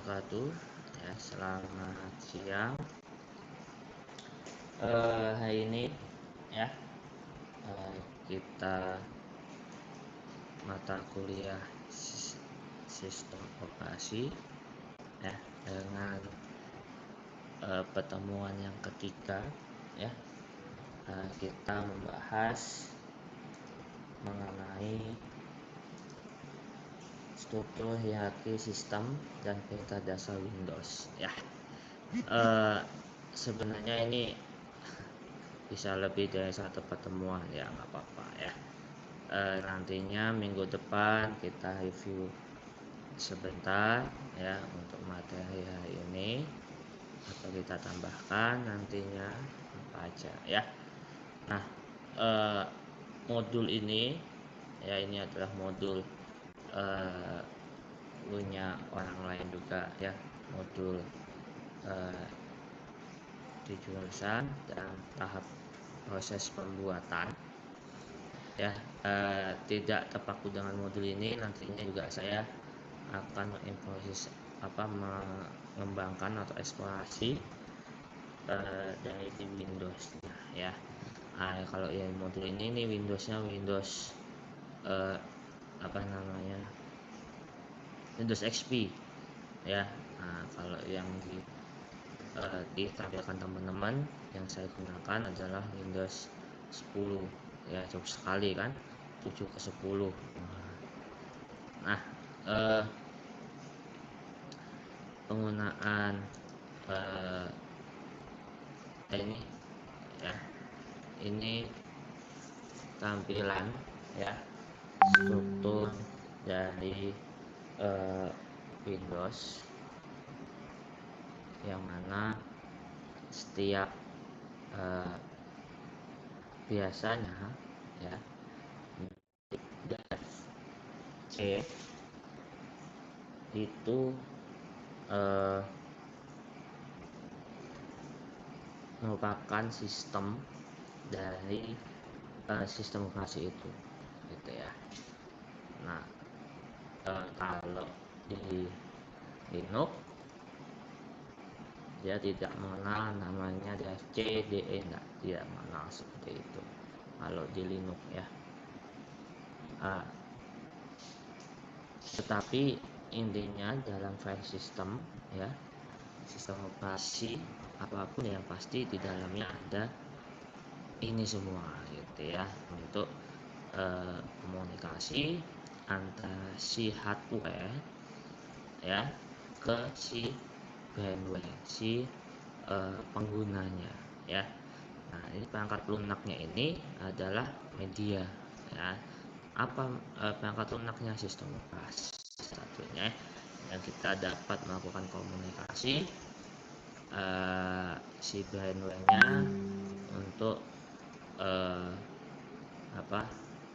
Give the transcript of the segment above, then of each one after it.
wabarakatuh. Ya, selamat siang. Hari ini ya kita mata kuliah sistem operasi ya dengan pertemuan yang ketiga ya. Kita membahas mengenai struktur hierarki sistem dan peta dasar Windows ya. Sebenarnya ini bisa lebih dari satu pertemuan ya, nggak apa-apa ya. Nantinya minggu depan kita review sebentar ya untuk materi hari ini, atau kita tambahkan nantinya apa aja ya. Nah, modul ini ya, ini adalah modul punya orang lain juga ya, modul di jurusan dan tahap proses pembuatan ya. Tidak terpaku dengan modul ini, nantinya juga saya akan mengembangkan atau eksplorasi dari di Windows ya. Kalau yang modul ini nih Windowsnya Windows Windows XP ya. Kalau yang ditampilkan teman-teman yang saya gunakan adalah Windows 10 ya, jauh sekali kan, 7 ke 10. Nah, penggunaan ini ya, ini tampilan ya, struktur dari Windows, yang mana setiap biasanya ya C itu merupakan sistem dari sistem operasi itu gitu ya. Nah, kalau di Linux dia tidak mengenal namanya DFC, DE, tidak mengenal seperti itu kalau di Linux ya. Tetapi intinya dalam file system ya, sistem operasi apapun yang pasti di dalamnya ada ini semua gitu ya, untuk komunikasi antara si hardware ya ke si firmware, si penggunanya ya. Nah, ini perangkat lunaknya ini adalah media ya. Apa perangkat lunaknya? Sistem operasi satunya yang kita dapat melakukan komunikasi si firmware-nya untuk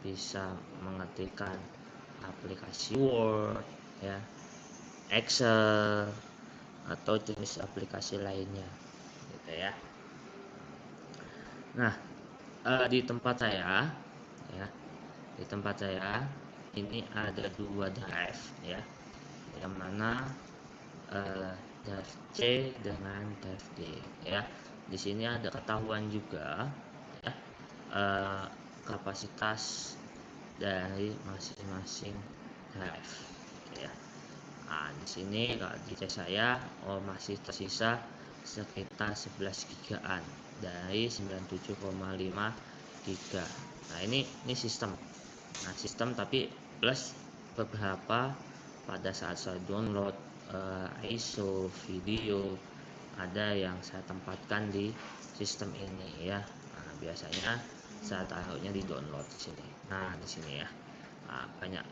bisa mengetikkan aplikasi Word ya, Excel atau jenis aplikasi lainnya gitu ya. Nah, di tempat saya ini ada 2 drive ya, yang mana drive C dengan drive D ya. Di sini ada ketahuan juga ya, kapasitas dari masing-masing drive ya. Di sini kalau di case saya masih tersisa sekitar 11 gigaan dari 97,5 giga. Nah, ini sistem. Nah, sistem tapi plus beberapa pada saat saya download ISO video ada yang saya tempatkan di sistem ini ya. Nah, biasanya saya taruhnya di download di sini. Nah, di sini ya. Banyak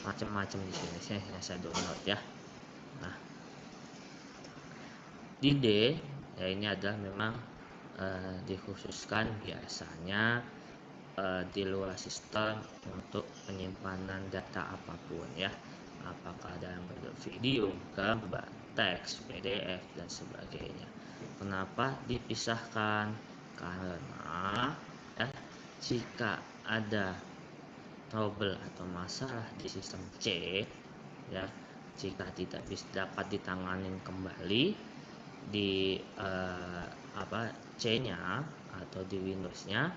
macam-macam di sini saya download ya. Nah, di D ya, ini adalah memang dikhususkan biasanya di luar sistem untuk penyimpanan data apapun ya, apakah dalam bentuk video, gambar, teks, PDF dan sebagainya. Kenapa dipisahkan? Karena ya, jika ada trouble atau masalah di sistem C ya, jika tidak bisa dapat ditangani kembali di C-nya atau di Windows-nya,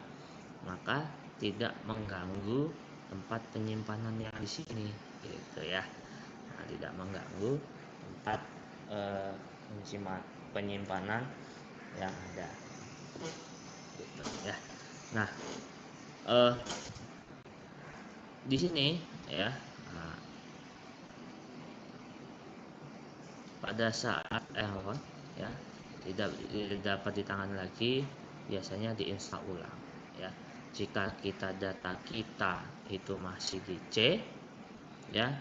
maka tidak mengganggu tempat penyimpanan yang di sini, gitu ya. Nah, tidak mengganggu tempat penyimpanan yang ada, gitu ya. Nah, di sini ya, pada saat error ya tidak dapat ditangani lagi, biasanya diinstal ulang ya. Jika data kita itu masih di C ya,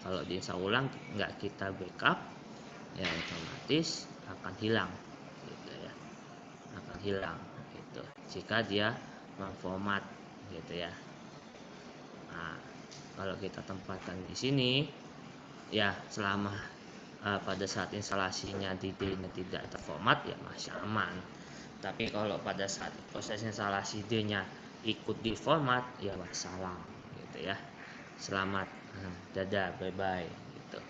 kalau diinstal ulang nggak kita backup ya, otomatis akan hilang gitu ya, akan hilang gitu jika dia memformat gitu ya. Nah, kalau kita tempatkan di sini ya, selama pada saat instalasinya di D-nya tidak terformat ya masih aman. Tapi kalau pada saat proses instalasi D-nya ikut di format ya wassalam gitu ya. Selamat, dadah, bye bye gitu.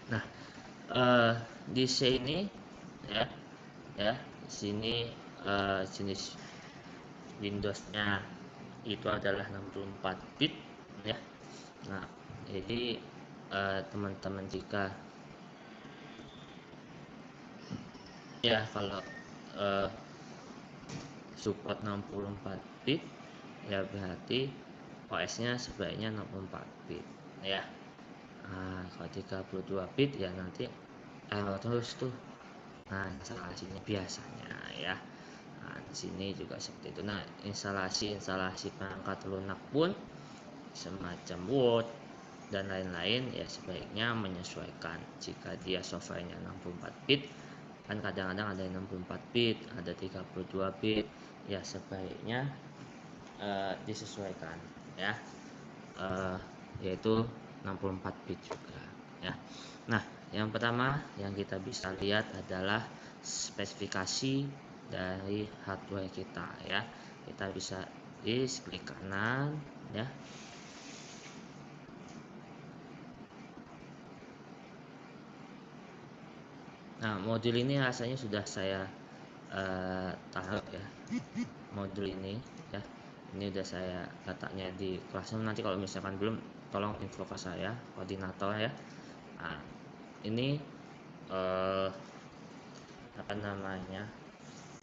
Nah, di sini ya di sini jenis Windows-nya itu adalah 64 bit ya. Nah, jadi teman-teman jika ya kalau support 64 bit ya berarti OS-nya sebaiknya 64 bit ya. Kalau 32 bit ya nanti error terus tuh. Nah, instalasinya biasanya ya. Nah, di sini juga seperti itu. Nah, instalasi perangkat lunak pun semacam Word dan lain-lain ya sebaiknya menyesuaikan. Jika dia softwarenya 64 bit, kan kadang-kadang ada yang 64 bit, ada 32 bit, ya sebaiknya disesuaikan ya, yaitu 64 bit juga ya. Nah, yang pertama yang kita bisa lihat adalah spesifikasi dari hardware kita ya. Kita bisa klik kanan ya. Nah, modul ini rasanya sudah saya taruh ya, modul ini ya. Ini udah saya letaknya di Classroom. Nanti kalau misalkan belum, tolong info ke saya, koordinator ya. Nah, ini apa namanya,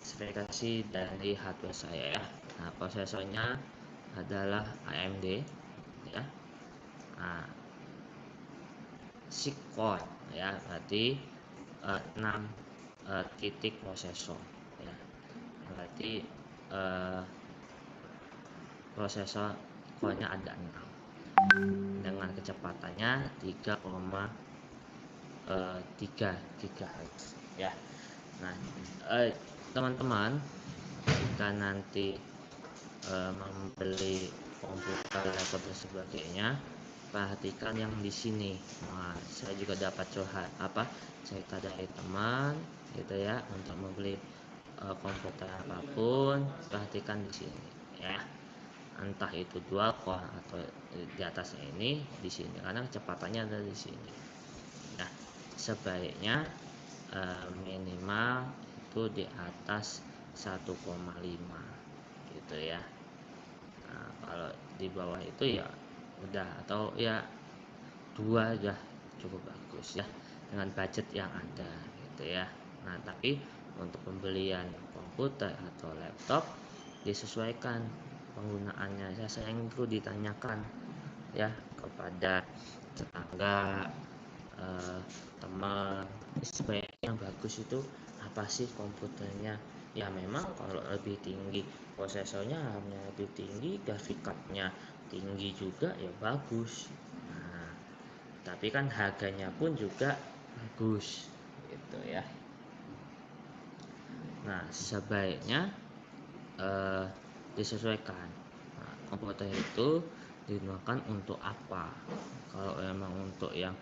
spesifikasi dari hardware saya ya. Nah, prosesornya adalah AMD ya. Nah, 6 core ya, berarti 6 titik prosesor ya. Berarti prosesor core-nya ada 6 dengan kecepatannya 3,3 GHz ya. Nah, teman-teman jika nanti membeli komputer, laptop dan sebagainya, perhatikan yang di sini. Nah, saya juga dapat cerita dari teman gitu ya, untuk membeli komputer apapun, perhatikan di sini ya. Entah itu dual core atau di atasnya ini, di sini karena kecepatannya ada di sini. Nah, sebaiknya minimal itu di atas 1,5 gitu ya. Nah, kalau di bawah itu ya udah, atau ya 2 udah cukup bagus ya dengan budget yang ada gitu ya. Nah, tapi untuk pembelian komputer atau laptop disesuaikan penggunaannya. Saya sering itu ditanyakan ya kepada tetangga, teman, sebaiknya yang bagus itu apa sih komputernya. Ya memang kalau lebih tinggi prosesornya, RAM-nya lebih tinggi, grafik card-nya tinggi juga ya bagus. Nah, tapi kan harganya pun juga bagus gitu ya. Nah, sebaiknya disesuaikan. Nah, komputer itu digunakan untuk apa? Kalau memang untuk yang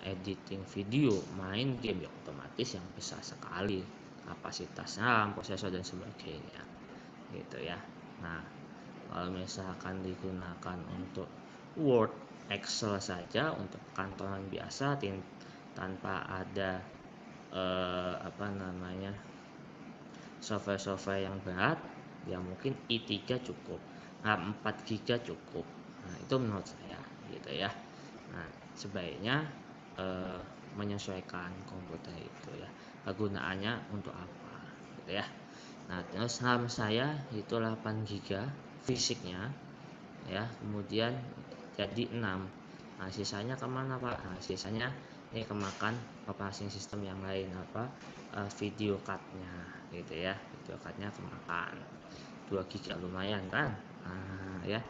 editing video, main game ya otomatis yang besar sekali kapasitasnya, prosesor dan sebagainya gitu ya. Nah, kalau misalkan digunakan untuk Word Excel saja untuk kantongan biasa tanpa ada software-software yang berat, ya mungkin i3 cukup, 4 GB cukup. Nah, itu menurut saya gitu ya. Nah, sebaiknya menyesuaikan komputer itu ya, kegunaannya untuk apa gitu ya. Nah, terus RAM saya itu 8 GB fisiknya ya, kemudian jadi 6. Nah, sisanya kemana Pak? Nah, sisanya ini kemakan operasi sistem yang lain, video cardnya gitu ya, video cardnya kemakan 2 GB, lumayan kan. Nah, ya,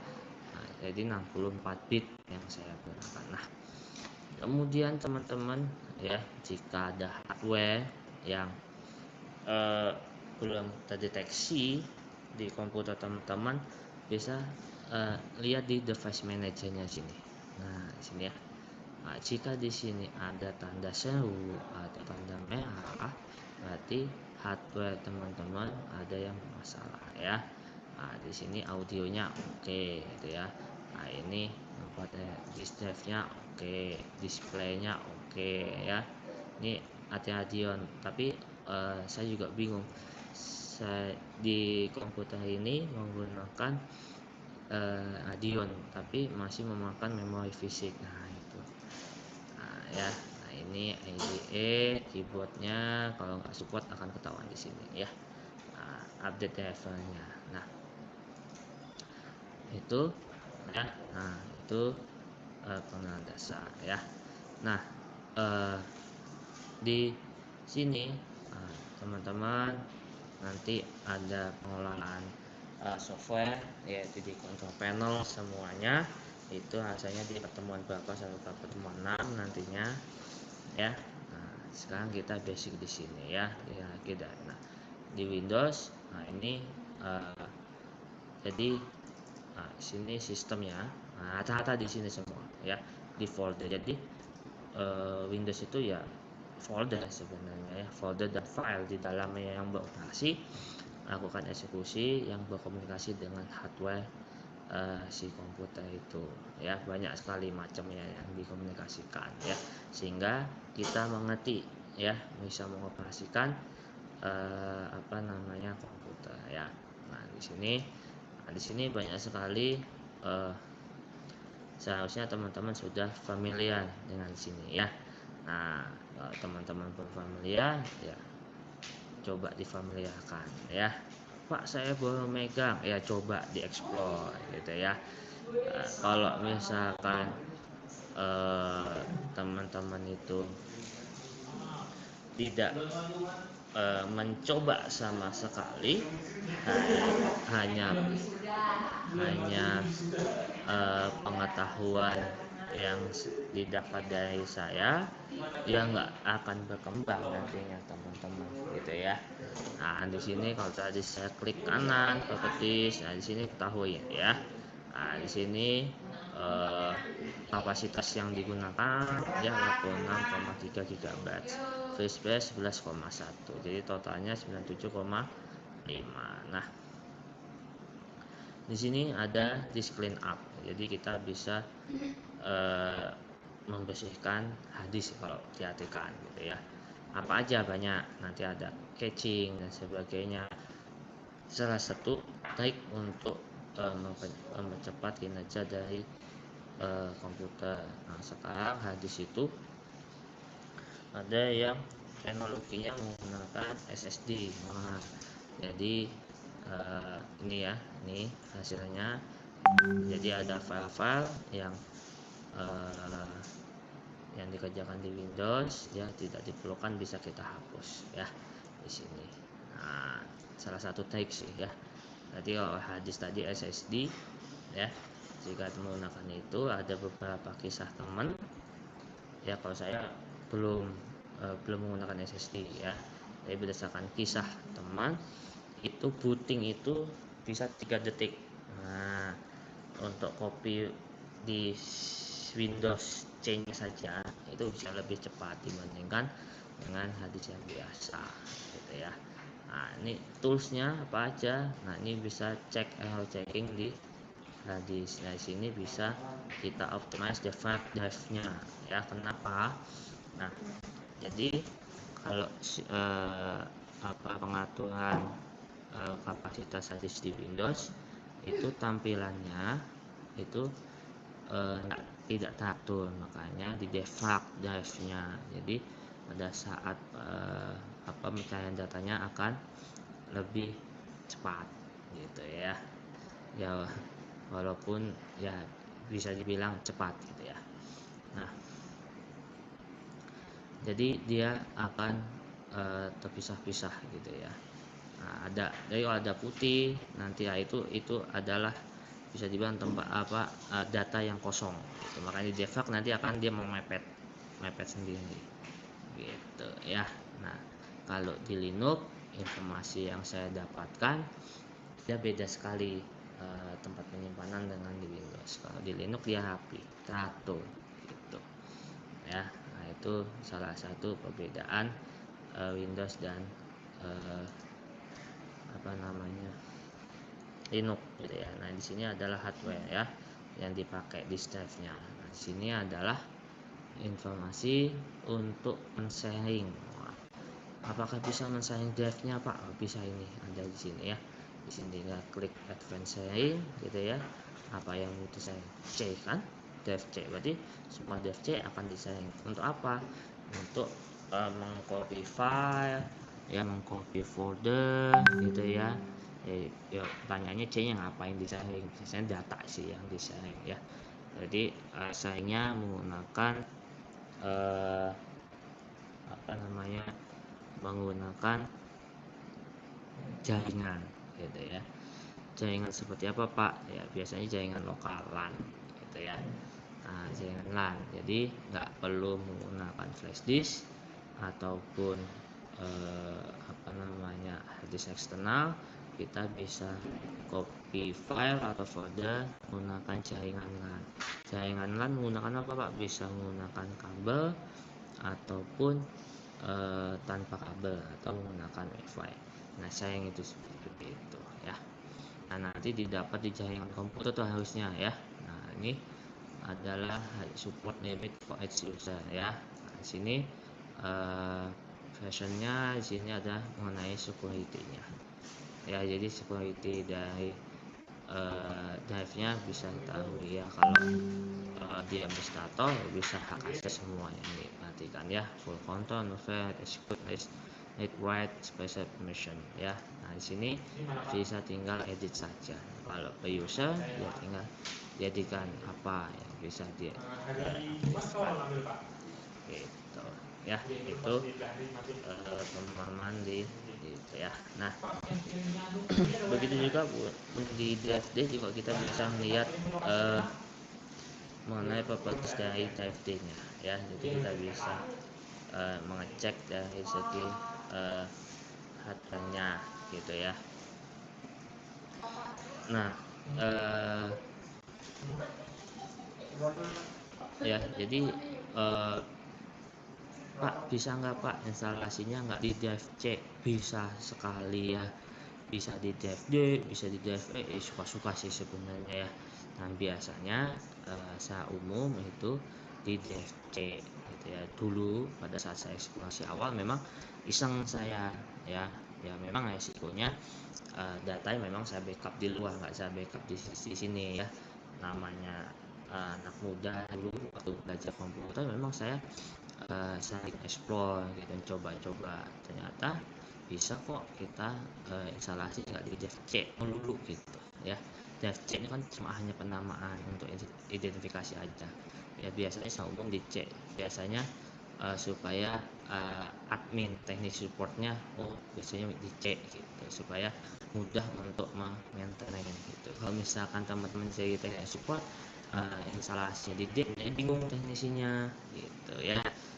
jadi 64 bit yang saya gunakan. Nah, kemudian teman-teman ya, jika ada hardware yang belum terdeteksi di komputer teman-teman, bisa lihat di device managernya sini. Nah, di sini ya. Nah, jika di sini ada tanda seru atau tanda merah, berarti hardware teman-teman ada yang bermasalah ya. Nah, di sini audionya oke gitu ya. Nah, ini pada disk drive-nya oke, displaynya oke ya. Ini hati-hati, tapi saya juga bingung. Saya di komputer ini menggunakan Radeon, tapi masih memakan memori fisik. Nah, itu. Nah, ya. Nah, ini IDE keyboardnya kalau nggak support akan ketahuan di sini ya. Nah, update drivernya. Nah, itu ya. Nah, itu pengenalan dasar ya. Nah, di sini teman-teman nanti ada pengelolaan software, yaitu di control panel semuanya itu hasilnya di pertemuan berapa sampai pertemuan 6 nantinya ya. Nah, sekarang kita basic di sini ya, nah, di Windows. Nah, ini jadi sini sistemnya, rata-rata di sini semua ya, di folder. Jadi Windows itu ya folder sebenarnya ya, folder dan file di dalamnya yang beroperasi, lakukan eksekusi yang berkomunikasi dengan hardware si komputer itu ya. Banyak sekali macamnya yang dikomunikasikan ya, sehingga kita mengerti ya, bisa mengoperasikan komputer ya. Nah, di sini banyak sekali, seharusnya teman-teman sudah familiar dengan sini ya. Nah, kalau teman-teman belum familiar ya, coba difamiliarkan ya. Pak, saya baru megang, ya coba dieksplor gitu ya. Kalau misalkan teman-teman itu tidak mencoba sama sekali, hanya pengetahuan yang didapat dari saya, dia nggak akan berkembang nantinya teman-teman gitu ya. Nah, di sini kalau tadi saya klik kanan ke petis, nah di sini ketahui ya. Nah, di sini kapasitas yang digunakan ya 86,3 GB, free space 11,1, jadi totalnya 97,5. Nah, di sini ada disk clean up, jadi kita bisa membersihkan hadis kalau diartikan gitu ya. Apa aja banyak, nanti ada caching dan sebagainya. Salah satu trik untuk mempercepat kinerja dari komputer. Nah, sekarang hadis itu ada yang teknologinya menggunakan SSD. Nah, jadi ini ya, ini hasilnya. Jadi ada file-file yang dikerjakan di Windows ya, tidak diperlukan, bisa kita hapus ya di sini. Nah, salah satu trik sih ya. Tadi kalau hadis tadi SSD ya, jika menggunakan itu ada beberapa kisah teman ya. Kalau saya belum menggunakan SSD ya, jadi berdasarkan kisah teman itu booting itu bisa 3 detik. Nah, untuk copy di Windows change saja itu bisa lebih cepat dibandingkan dengan hadis yang biasa gitu ya. Nah, ini toolsnya apa aja. Nah, ini bisa cek error checking di Nah di sini bisa kita optimize drive-nya ya. Kenapa? Nah jadi kalau pengaturan kapasitas harddisk di Windows itu tampilannya itu tidak teratur, makanya di defrag drive-nya. Jadi pada saat pencahayaan datanya akan lebih cepat gitu ya. Ya walaupun ya bisa dibilang cepat gitu ya. Nah jadi dia akan terpisah-pisah gitu ya. Nah, kalau ada putih nanti ya itu adalah bisa dibilang tempat data yang kosong gitu. Makanya di defrag nanti akan dia mau mepet sendiri gitu ya. Nah kalau di Linux informasi yang saya dapatkan dia beda sekali tempat penyimpanan dengan di Windows. Kalau di Linux dia rapi, teratur gitu ya. Nah itu salah satu perbedaan Windows dan Linux gitu ya. Nah di sini adalah hardware ya yang dipakai di drive-nya. Nah, di sini adalah informasi untuk men-sharing. Apakah bisa men-sharing drive-nya Pak? Bisa, ini ada di sini ya. Di sini tinggal klik advance sharing gitu ya. Apa yang butuh saya C kan? Drive C, berarti semua drive C akan di-sharing. Untuk apa? Untuk mengcopy file ya, mengcopy folder gitu ya. Ya pertanyaannya C nya ngapain di-sharing? Biasanya data sih yang di-sharing ya. Jadi sharingnya menggunakan menggunakan jaringan gitu ya. Jaringan seperti apa Pak? Ya biasanya jaringan lokal LAN gitu ya. Nah, jaringan LAN, jadi nggak perlu menggunakan flash disk ataupun hard disk eksternal. Kita bisa copy file atau folder menggunakan jaringan LAN. Jaringan LAN menggunakan apa Pak? Bisa menggunakan kabel ataupun tanpa kabel atau menggunakan WiFi. Nah sayang itu seperti itu ya. Nah nanti didapat di jaringan komputer tuh harusnya ya. Nah ini adalah support limit for edge user ya. Nah, di sini versionnya di sini ada mengenai security-nya ya. Jadi security dari drive-nya bisa ketahui ya. Kalau dia administrator bisa hak akses semua yang diperhatikan ya. Full control, no fail, execute, read write, special permission ya. Nah di sini bisa tinggal edit saja. Kalau per user ya tinggal jadikan apa yang bisa dia gitu ya. Itu pemahaman di gitu ya. Nah begitu juga di drive D juga kita bisa melihat mengenai properties dari drive D nya ya. Jadi kita bisa mengecek dari segi hardware-nya gitu ya. Nah ya jadi Pak bisa nggak Pak instalasinya nggak di drive C? Bisa sekali ya, bisa di drive D, bisa di drive E, suka-suka sih sebenarnya ya. Nah biasanya secara umum itu di drive C gitu ya. Dulu pada saat saya eksplorasi awal memang iseng saya ya, memang resikonya datanya memang saya backup di luar, nggak saya backup di sini ya. Namanya anak muda dulu waktu belajar komputer memang saya sering explore gitu, coba-coba, ternyata bisa kok kita instalasi nggak di drive C melulu gitu ya. Drive C ini kan cuma hanya penamaan untuk identifikasi aja ya. Biasanya saya umum di C biasanya supaya admin teknik supportnya biasanya di C gitu, supaya mudah untuk maintenance gitu. Kalau misalkan teman-teman saya teknik support instalasi di D bingung teknisinya gitu ya.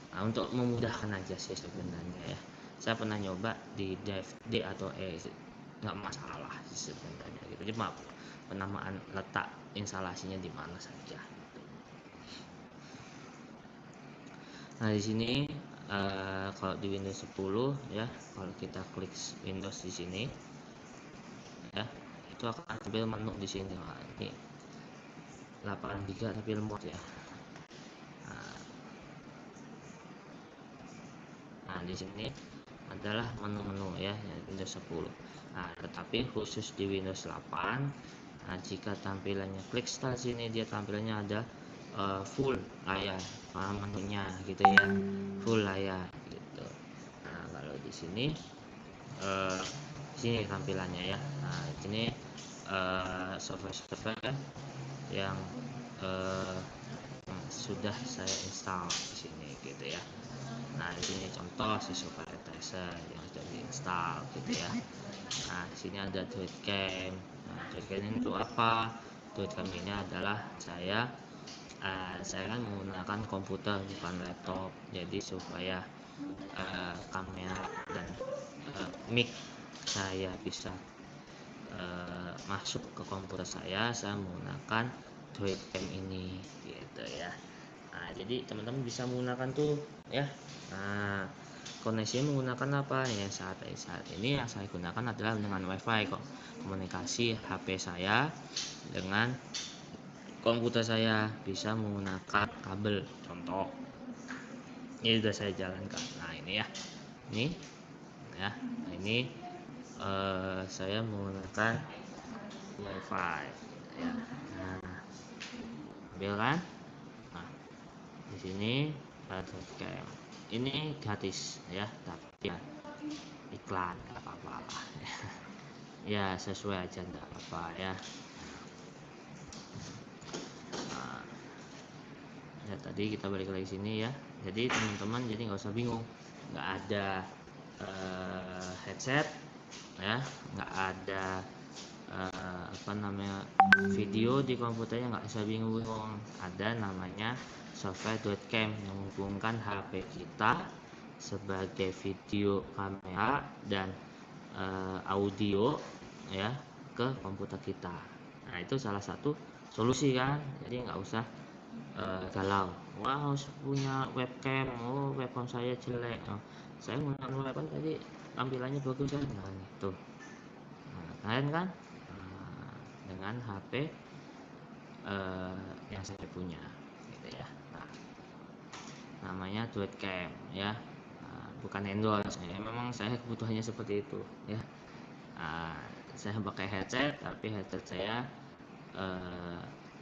Nah, untuk memudahkan aja sih sebenarnya ya. Saya pernah nyoba di drive D atau E, nggak masalah sih sebenarnya gitu. Cuma penamaan letak instalasinya di mana saja. Nah di sini kalau di Windows 10 ya, kalau kita klik Windows di sini ya, itu akan tampil menu di sini. Nah, ini 8 GB tapi lemot ya. Nah, di sini adalah menu-menu ya Windows 10. Nah, tetapi khusus di Windows 8, nah, jika tampilannya klik start sini, dia tampilannya ada full layar, menunya gitu ya, full layar gitu. Nah, kalau di sini sini tampilannya ya. Nah, ini software yang sudah saya install di sini gitu ya. Nah, di sini contoh si software tracer yang sudah diinstal gitu ya. Nah, di sini ada Tweetcam. Nah, Tweetcam ini untuk apa? Tweetcam ini adalah saya kan menggunakan komputer bukan laptop, jadi supaya kamera dan mic saya bisa masuk ke komputer saya menggunakan Tweetcam ini gitu ya. Nah, jadi teman-teman bisa menggunakan tuh ya. Nah, koneksinya menggunakan apa ya? Saat ini yang saya gunakan adalah dengan WiFi kok. Komunikasi HP saya dengan komputer saya bisa menggunakan kabel. Contoh, ini sudah saya jalankan. Nah, ini ya, ini ya. Nah, ini saya menggunakan WiFi ya. Nah, ambil kan. Nah, di sini kayak ini gratis ya, tapi ya iklan nggak apa-apa lah ya, sesuai aja nggak apa ya. Nah, ya tadi kita balik lagi sini ya, jadi teman-teman jadi nggak usah bingung, nggak ada headset ya, nggak ada apa namanya video di komputernya, nggak usah bingung-bingung. Ada namanya software Tweetcam yang menghubungkan HP kita sebagai video kamera dan audio ya ke komputer kita. Nah, itu salah satu solusi kan, jadi nggak usah galau, wah harus punya webcam, oh webcam saya jelek, oh, saya menggunakan webcam tadi tampilannya bagus kan. Nah, itu kalian kan dengan HP yang saya punya gitu ya. Nah, namanya Tweetcam ya. Bukan endorse ya, memang saya kebutuhannya seperti itu ya. Saya pakai headset tapi headset saya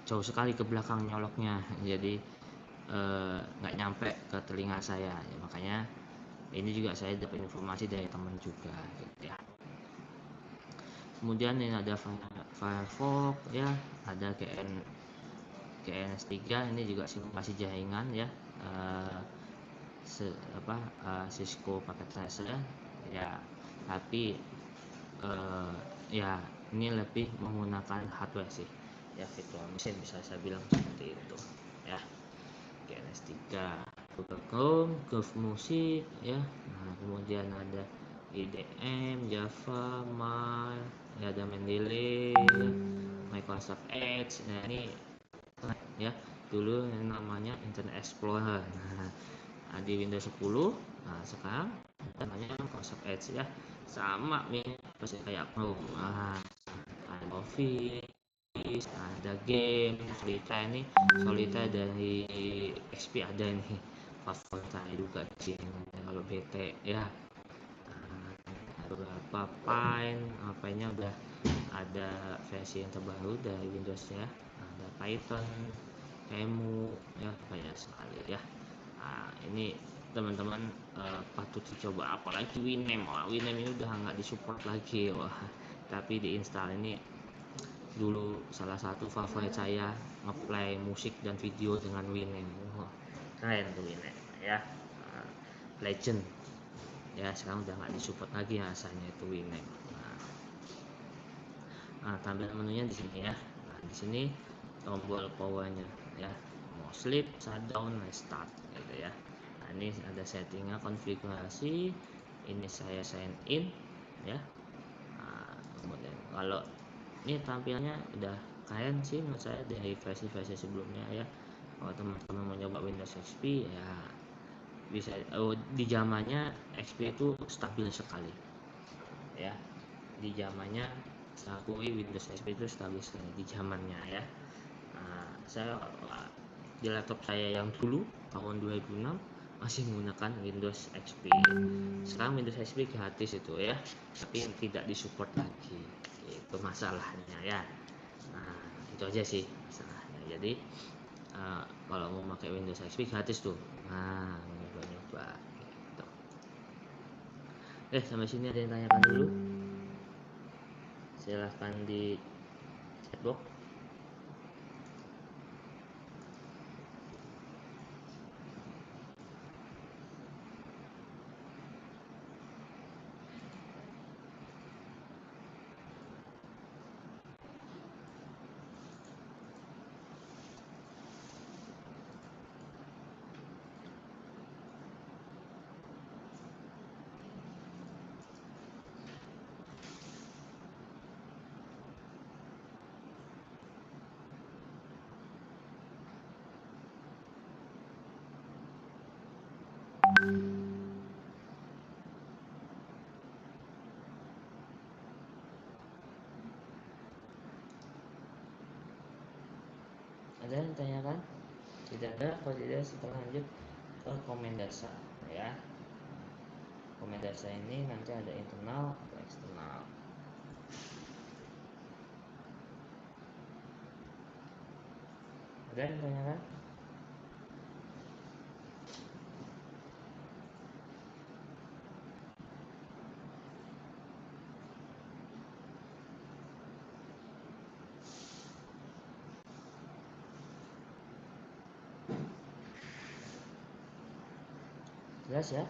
jauh sekali ke belakang nyoloknya, jadi nggak nyampe ke telinga saya ya, makanya ini juga saya dapat informasi dari teman juga gitu ya. Kemudian ini ada Firefox ya, ada GNS3, ini juga simulasi jaringan ya, Cisco paket tracer ya, tapi ya ini lebih menggunakan hardware sih ya, virtual machine bisa saya bilang seperti itu ya. GNS3, Google Chrome, Groove Music ya. Nah, kemudian ada IDM, Java, Mail ya, ada Mendeley, Microsoft Edge. Nah, ini ya, dulu yang namanya Internet Explorer. Nah, di Windows 10, nah sekarang namanya Microsoft Edge ya, sama nih pasti kayak Chrome. Nah, ada Office, ada game Solitaire, ini Solitaire dari XP ada nih, favorit saya juga sih kalau BT ya. Beberapa Paint-nya udah ada versi yang terbaru dari Windows ya. Ada Python, Emu ya, banyak sekali ya. Nah, ini teman-teman patut dicoba, apalagi Winamp. Winamp ini udah nggak disupport lagi, wah, tapi diinstal. Ini dulu salah satu favorit saya, ngeplay musik dan video dengan Winamp. Wah, keren tuh Winamp ya. Legend ya, sekarang udah nggak disupport lagi rasanya itu Winamp. Nah, tampilan menunya di sini ya. Nah, di sini tombol powernya ya, mau sleep, shutdown, restart gitu ya. Nah, ini ada settingnya, konfigurasi, ini saya sign in ya. Nah, kemudian kalau ini tampilannya udah keren sih menurut saya dari versi-versi sebelumnya ya. Kalau teman-teman mau nyoba Windows XP ya bisa. Di zamannya XP itu stabil sekali ya, di zamannya saya akui Windows XP itu stabil sekali di zamannya ya. Nah, Saya di laptop saya yang dulu tahun 2006 masih menggunakan Windows XP. Sekarang Windows XP gratis itu ya, tapi tidak disupport lagi. Itu masalahnya ya. Nah, itu aja sih masalahnya. Jadi kalau mau pakai Windows XP gratis tuh. Nah, nyoba-nyoba gitu. Sampai sini ada yang tanyakan dulu? Silahkan di chatbox. Ada yang tanyakan? Tidak ada. Kalau tidak, setelah lanjut ke komen dasar ya. Komen dasar ini nanti ada internal atau eksternal. Ada yang tanyakan? Jelas ya?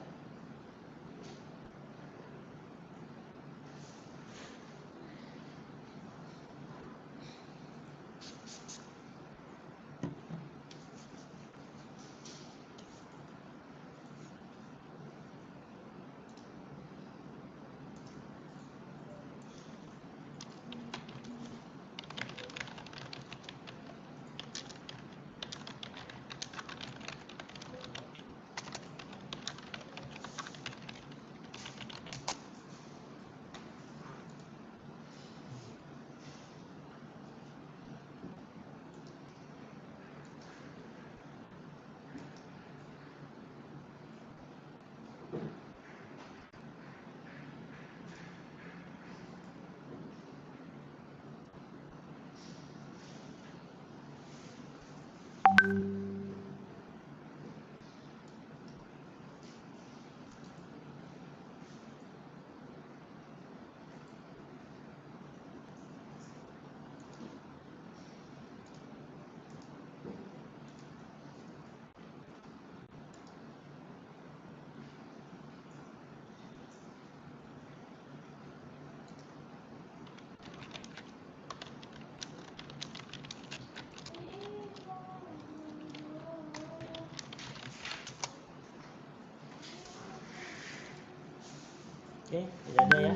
Oke, tidak ada ya.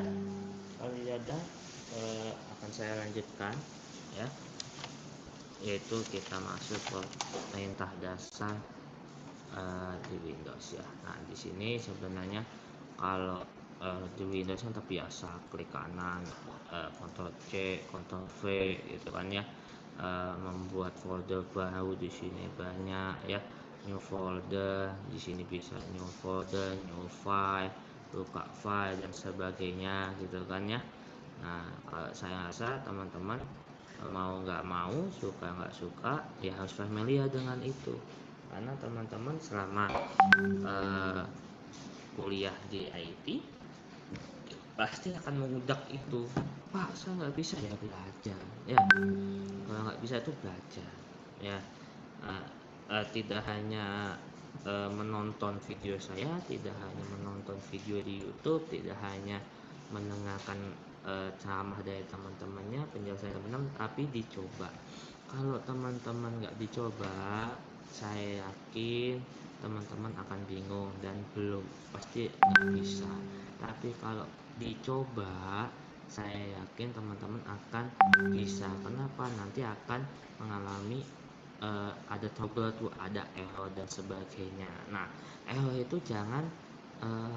Kalau tidak ada, akan saya lanjutkan ya. Yaitu kita masuk ke perintah dasar di Windows ya. Nah, di sini sebenarnya kalau di Windows kan terbiasa klik kanan, Ctrl C, Ctrl V gitu kan ya. Membuat folder baru di sini banyak ya. New folder, di sini bisa new folder, new file, buka file dan sebagainya gitu kan ya. Nah, kalau saya rasa teman-teman mau nggak mau, suka nggak suka, ya harus familiar dengan itu. Karena teman-teman selama kuliah di IT pasti akan mengudak itu. Pak, saya nggak bisa ya, belajar ya. Kalau nggak bisa itu belajar ya. Tidak hanya menonton video saya, tidak hanya menonton video di YouTube, tidak hanya mendengarkan ceramah dari teman-temannya, penjelasan teman-teman, tapi dicoba. Kalau teman-teman nggak dicoba, saya yakin teman-teman akan bingung dan belum pasti nggak bisa. Tapi kalau dicoba, saya yakin teman-teman akan bisa. Kenapa? Nanti akan mengalami ada trouble tuh, ada error dan sebagainya. Nah, error itu jangan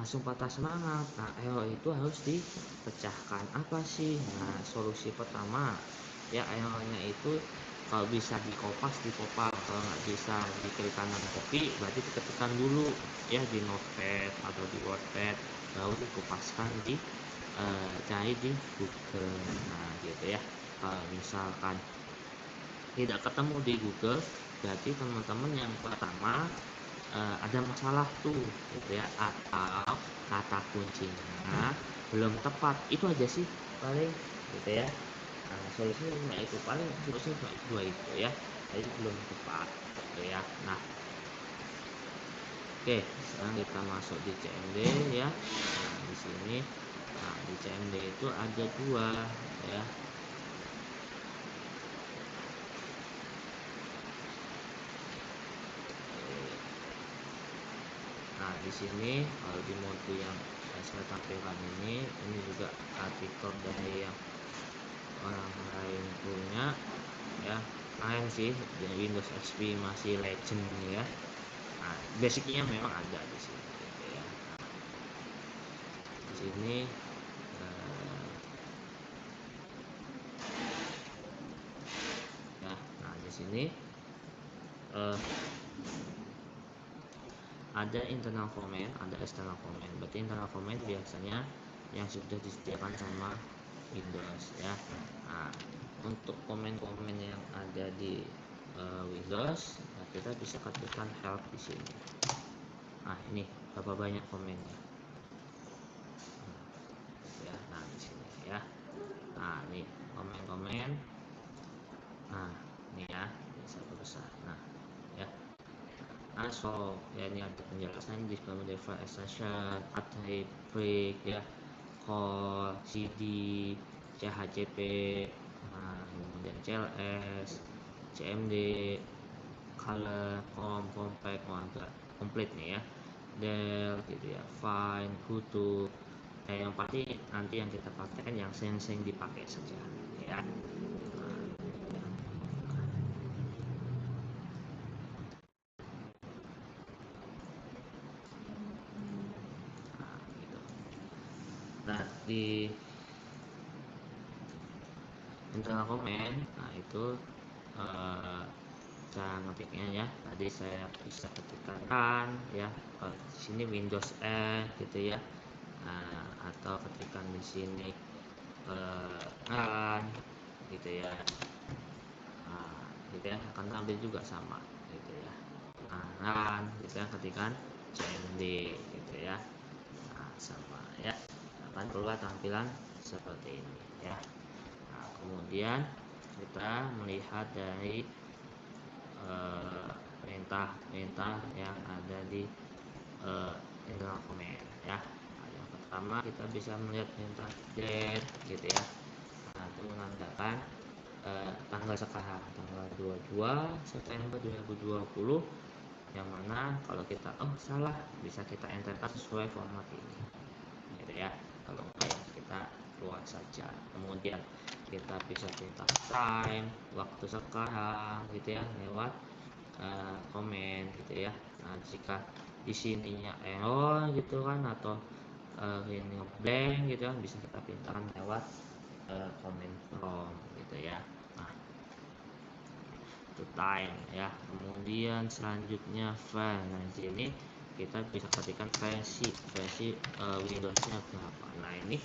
langsung patah semangat. Nah, error itu harus dipecahkan. Apa sih? Nah, solusi pertama ya, errornya itu Kalau bisa di kopas, kalau nggak bisa di kiri kanan copy, berarti diketikkan dulu ya di notepad atau di wordpad, baru dikopaskan cari di Google. Nah gitu ya. Kalau misalkan tidak ketemu di Google, berarti teman-teman yang pertama ada masalah tuh gitu ya, atau kata kuncinya belum tepat. Itu aja sih paling gitu ya. Solusinya cuma itu, paling solusinya cuma dua itu ya, jadi belum tepat gitu ya. Nah oke, sekarang kita masuk di CMD ya. Nah di sini, nah di CMD itu ada dua ya. Nah di sini kalau di mode yang saya tampilkan ini juga artikel dari yang orang lain punya ya, lain sih dari Windows XP masih legend ya. Nah basicnya memang ada di sini gitu ya. Di sini ya, nah di sini ada internal comment, ada external comment. Berarti internal comment biasanya yang sudah disediakan sama Windows ya. Nah, untuk komen-komen yang ada di Windows, nah kita bisa ketikkan help di sini. Nah ini berapa banyak komennya ya. Nah di sini ya. Nah ini komen-komen. Nah ini ya, ini satu besar. Nah ya. So ya, ini ada penjelasan di file extension, type break ya, call, CD, CHCP, nah, kemudian CLS, CMD, color, compact, agak komplit nih ya, del gitu ya, fine, kutu. Yang pasti nanti yang kita pakai yang sering-sering dipakai saja ya. Nah, gitu. Nah di internal comment, nah itu cara ngetiknya ya. Tadi saya bisa ketikkan ya, di sini Windows N gitu ya. Nah, atau ketikkan di sini kan gitu ya. Nah, gitu ya, akan tampil juga sama gitu ya. Nah, kan gitu ya, ketikkan CMD gitu ya. Nah, sama ya, akan keluar tampilan seperti ini ya. Nah, kemudian kita melihat dari perintah-perintah yang ada di internal comment ya. Nah, yang pertama kita bisa melihat perintah date gitu ya. Nah, itu menandakan tanggal sekarang, tanggal 22 September 2020, yang mana kalau kita salah, bisa kita enterkan sesuai format ini gitu ya. Kalau enggak ya kita keluar saja. Kemudian kita bisa perintah time, waktu sekarang gitu ya, lewat komen gitu ya. Nah jika di sininya error gitu kan, atau ini blank gitu kan, bisa kita pintakan lewat comment from gitu ya. Nah itu time ya. Kemudian selanjutnya file. Nah di sini kita bisa ketikkan versi Windowsnya berapa. Nah ini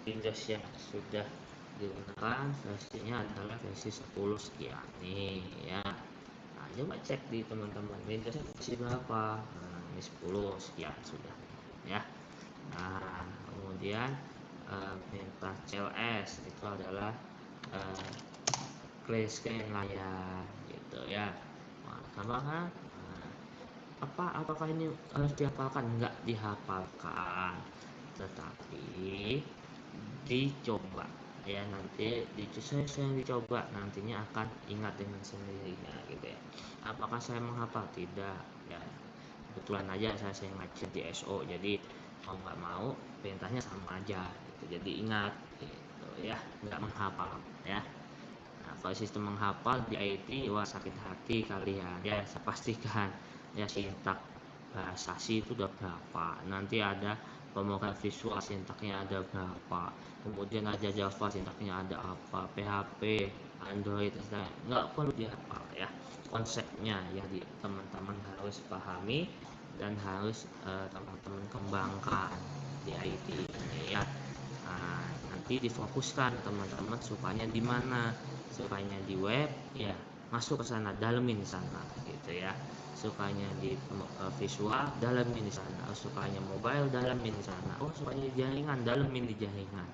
Windows yang sudah digunakan versinya adalah versi 10 sekian nih ya. Nah, coba cek di teman-teman Windows versi berapa. Nah, ini 10 sekian sudah ya. Nah kemudian perintah CLS itu adalah clear scan layar gitu ya. Nah, gampang. Apakah ini harus dihafalkan? Enggak dihafalkan, tetapi dicoba ya. Nanti saya dicoba, nantinya akan ingat dengan sendirinya gitu ya. Apakah saya menghafal? Tidak ya, kebetulan aja saya ngajar di SO, jadi mau nggak mau perintahnya sama aja gitu, jadi ingat gitu ya, nggak menghafal ya. Nah, kalau sistem menghafal di IT, wah sakit hati kalian ya, saya pastikan ya. Sintak bahasasi itu udah berapa, nanti ada pemrograman visual sintaknya ada berapa, kemudian ada Java sintaknya ada apa, PHP, Android, nggak perlu dihafal ya, konsepnya yang teman-teman harus pahami dan harus teman-teman kembangkan di IT ini ya. Nah, nanti difokuskan teman-teman sukanya di mana, sukanya di web ya masuk ke sana, dalemin di sana gitu ya, sukanya di visual, dalemin di sana, sukanya mobile, dalemin di sana, oh sukanya di jaringan, dalemin di jaringan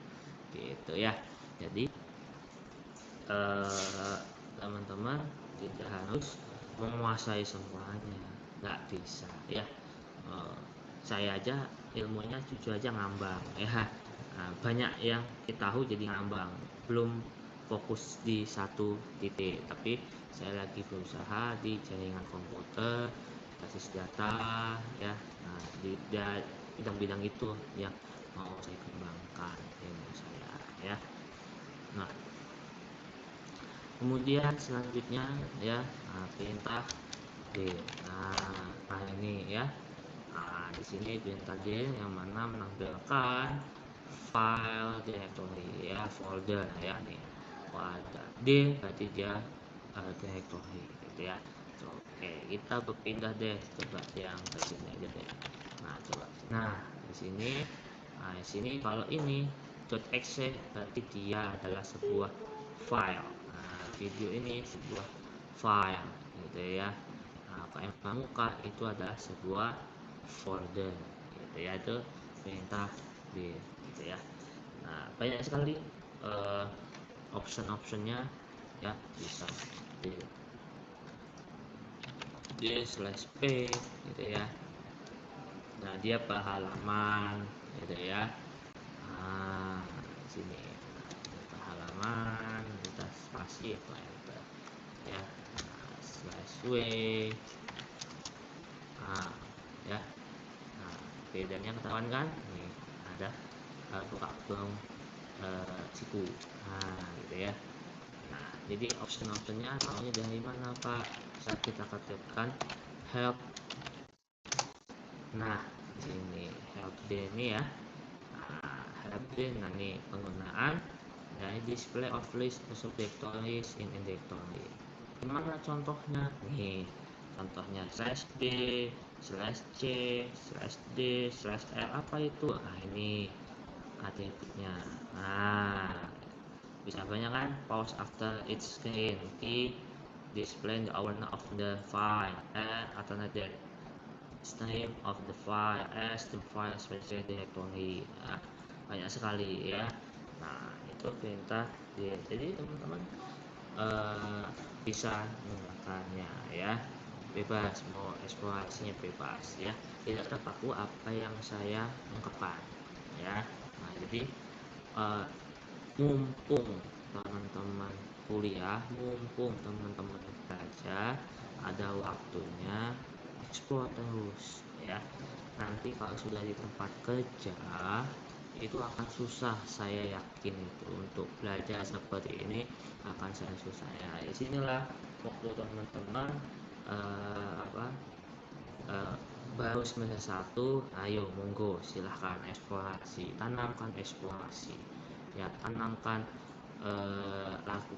gitu ya. Jadi teman-teman tidak harus menguasai semuanya, nggak bisa ya. Saya aja ilmunya jujur aja ngambang ya. Nah, banyak yang kita tahu jadi ngambang, belum fokus di satu titik, tapi saya lagi berusaha di jaringan komputer, basis data ya. Nah, di bidang-bidang itu yang mau saya kembangkan ilmu saya ya. Nah, kemudian selanjutnya ya, perintah D. Nah ini ya. Nah, di sini perintah D yang mana menampilkan file directory ya, folder ya nih. Pada D berarti dia directory gitu ya. Oke, kita berpindah deh, coba yang ke sini aja deh. Nah, coba. Nah, di sini kalau ini .exe berarti dia adalah sebuah file. Nah, video ini sebuah file gitu ya. Nah, KM Pramuka itu adalah sebuah folder gitu ya, itu perintah D gitu ya. Nah, banyak sekali option-optionnya ya, bisa D/P gitu ya. Nah, dia per halaman gitu ya. Nah, di sini per halaman kita spasi atau enter ya. Nah, /w ya. Nah, bedanya ketahuan kan? Nih ada buka belum siku. Nah, gitu ya. Nah, jadi option-optionnya maunya dari mana Pak? Saat kita ketikkan help. Nah, di sini help ini ya. Nah, help nah ini penggunaan dari display of list of directories in directory. Gimana contohnya? Nih, contohnya /d/c/d/l apa itu? Nah, ini atributnya. Nah, bisa banyak kan? Pause after each screen, key display the owner of the file and alternative name of the file as the file specific directory. Nah, banyak sekali ya. Nah, itu perintah dia. Jadi teman-teman bisa menggunakannya ya, bebas, mau eksplorasinya bebas ya, tidak terpaku apa yang saya ungkapkan ya. Nah, jadi mumpung teman-teman kuliah, mumpung teman-teman belajar, ada waktunya eksplor terus ya. Nanti kalau sudah di tempat kerja itu akan susah, saya yakin itu untuk belajar seperti ini akan sangat susah ya. Disinilah waktu teman-teman baru semester 1, ayo monggo silahkan eksplorasi, tanamkan eksplorasi ya, tanamkan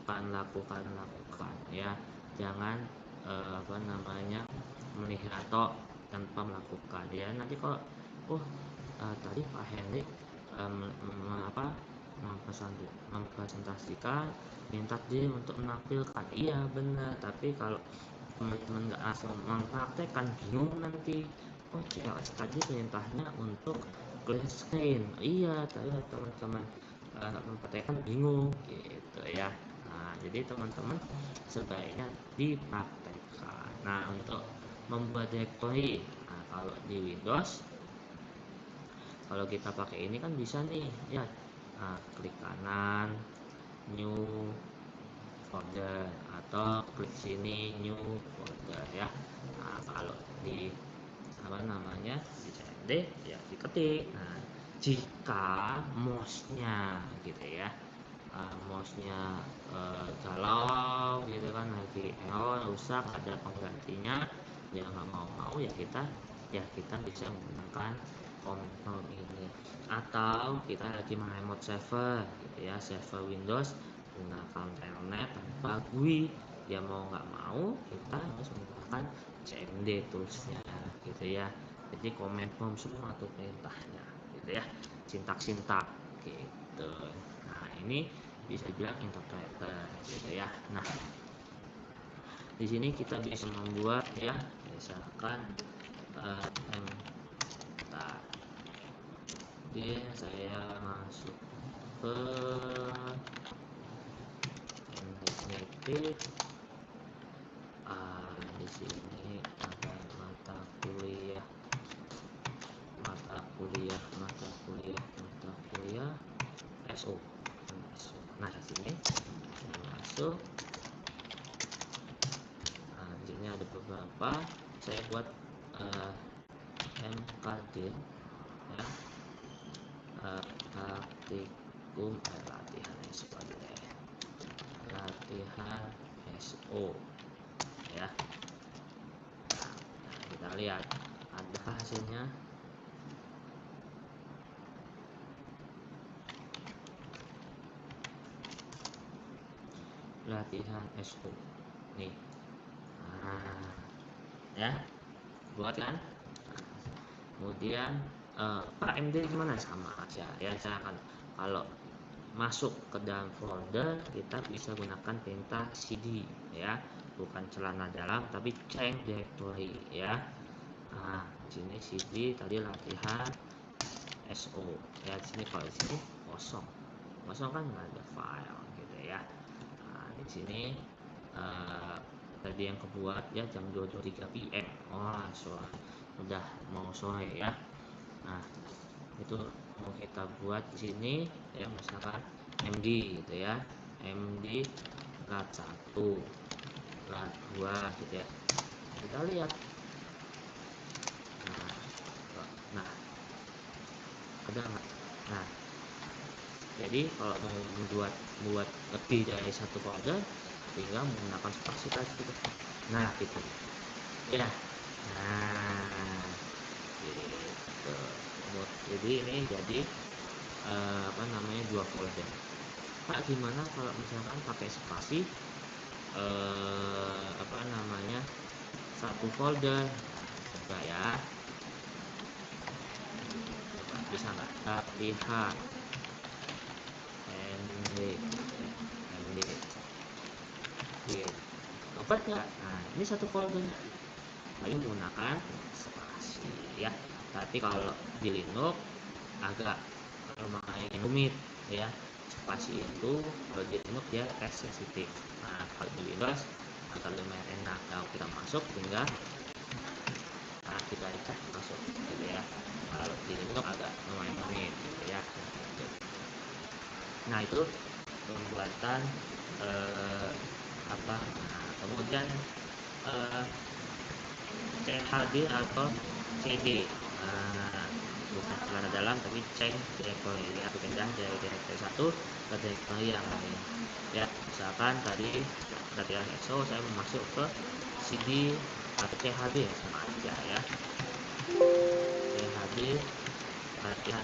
lakukan ya, jangan melihat tanpa melakukan ya. Nanti kalau tadi Pak Hendrik mempresentasikan minta dia untuk menampilkan, iya benar, tapi kalau teman-teman nggak langsung mempraktekkan bingung nanti. Oh CLS tadi perintahnya untuk clear screen, iya, tapi teman-teman mempraktekkan bingung gitu ya. Nah, jadi teman-teman sebaiknya dipraktekkan. Nah, untuk membuat directory, nah kalau di Windows, kalau kita pakai ini kan bisa nih ya. Nah, klik kanan new folder atau klik sini new folder ya. Nah, kalau di di CMD ya diketik. Nah, jika mouse-nya gitu ya, mouse-nya galau gitu kan, lagi error rusak, ada penggantinya, ya nggak mau ya kita ya kita bisa menggunakan command ini. Atau kita lagi menghemat server gitu ya, server Windows menggunakan telnet tanpa GUI, ya mau nggak mau kita harus menggunakan CMD toolsnya gitu ya. Jadi command prompt semua tuh perintahnya gitu ya, sintak-sintak gitu. Nah ini bisa dibilang interpreter gitu ya. Nah di sini kita bisa membuat ya, misalkan Oke, saya masuk ke native. Di sini ada mata kuliah SO. Nah di sini saya masuk. Nah di sini ada beberapa saya buat MKD ya, praktikum latihan SO ya. Nah, kita lihat ada hasilnya. Latihan SO nih. Nah, ya buat kan. Kemudian KMD gimana, sama aja ya. Misalkan kalau masuk ke dalam folder kita bisa gunakan perintah cd ya, bukan celana dalam tapi change directory ya. Nah sini cd tadi latihan SO ya. Di sini kalau di sini kosong kan nggak ada file gitu ya. Nah di sini tadi yang kebuat ya jam 2:23 PM. Udah mau sore ya. Nah itu mau kita buat di sini ya, misalkan MD gitu ya, MD lat 1 lat 2 gitu ya. Kita lihat nah ada nggak. Nah jadi kalau mau buat lebih dari satu folder tinggal menggunakan spasi tadi gitu. Nah gitu ya. Nah gitu. Jadi ini jadi dua folder. Pak gimana kalau misalkan pakai spasi satu folder? Coba ya, bisa nggak? Latihan MD dapat nggak? Nah ini satu folder lagi menggunakan spasi ya. Tapi kalau di Linux agak lumayan rumit ya. Spasi itu kalau di Linux dia case sensitif. Nah kalau di Windows agak lumayan enak. Kalau kita masuk tinggal kita cek masuk gitu ya. Kalau di Linux agak lumayan rumit gitu ya. Nah itu pembuatan kemudian CHD atau CD. Bukan celana dalam tapi change directory ya, pindah dari directory satu ke directory yang lain ya. Misalkan tadi latihan EXO saya mau masuk ke CD atau CHD sama aja ya. CHD latihan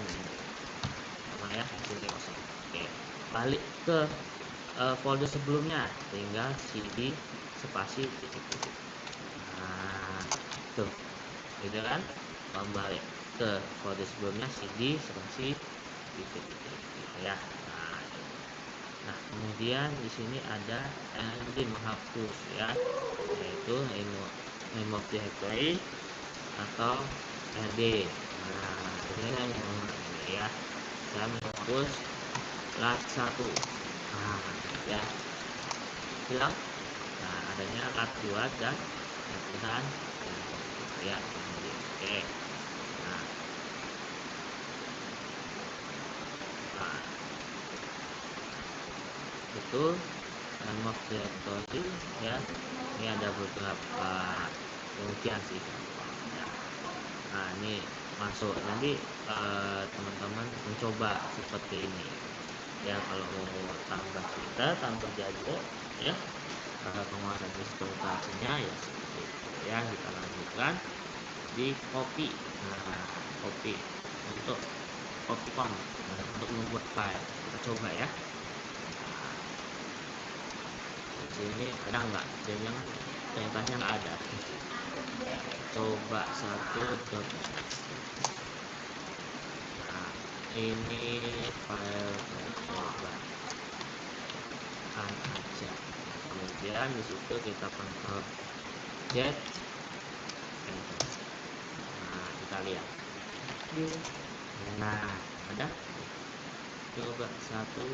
sama ya, sini kosong. Oke, balik ke folder sebelumnya, tinggal CD spasi titik-titik. Nah tuh gitu kan, kembali ke folder sebelumnya CD spasi titik-titik gitu ya. Nah kemudian di sini ada MD menghapus ya, yaitu remove directory atau RD. Nah ini ya, saya menghapus lat 1. Nah ya hilang. Nah adanya lat 2 dan latihan ya. Oke. Nah itu remove directory ya. Ini ada beberapa kemungkinan sih. Nah ini masuk, nanti teman-teman mencoba seperti ini ya. Kalau mau tambah kita tambah jago ya, penguasaan instrumentasinya ya seperti itu ya. Kita lanjutkan. di copy. Nah, copy untuk copy com, untuk membuat file. Kita coba ya. Di sini ada nggak? Jangan perintahnya nggak ada. Coba satu dot. Nah, ini file percobaan aja. Kemudian di situ kita kontrol Z. Nah, kita lihat. Nah, ada. Coba satu.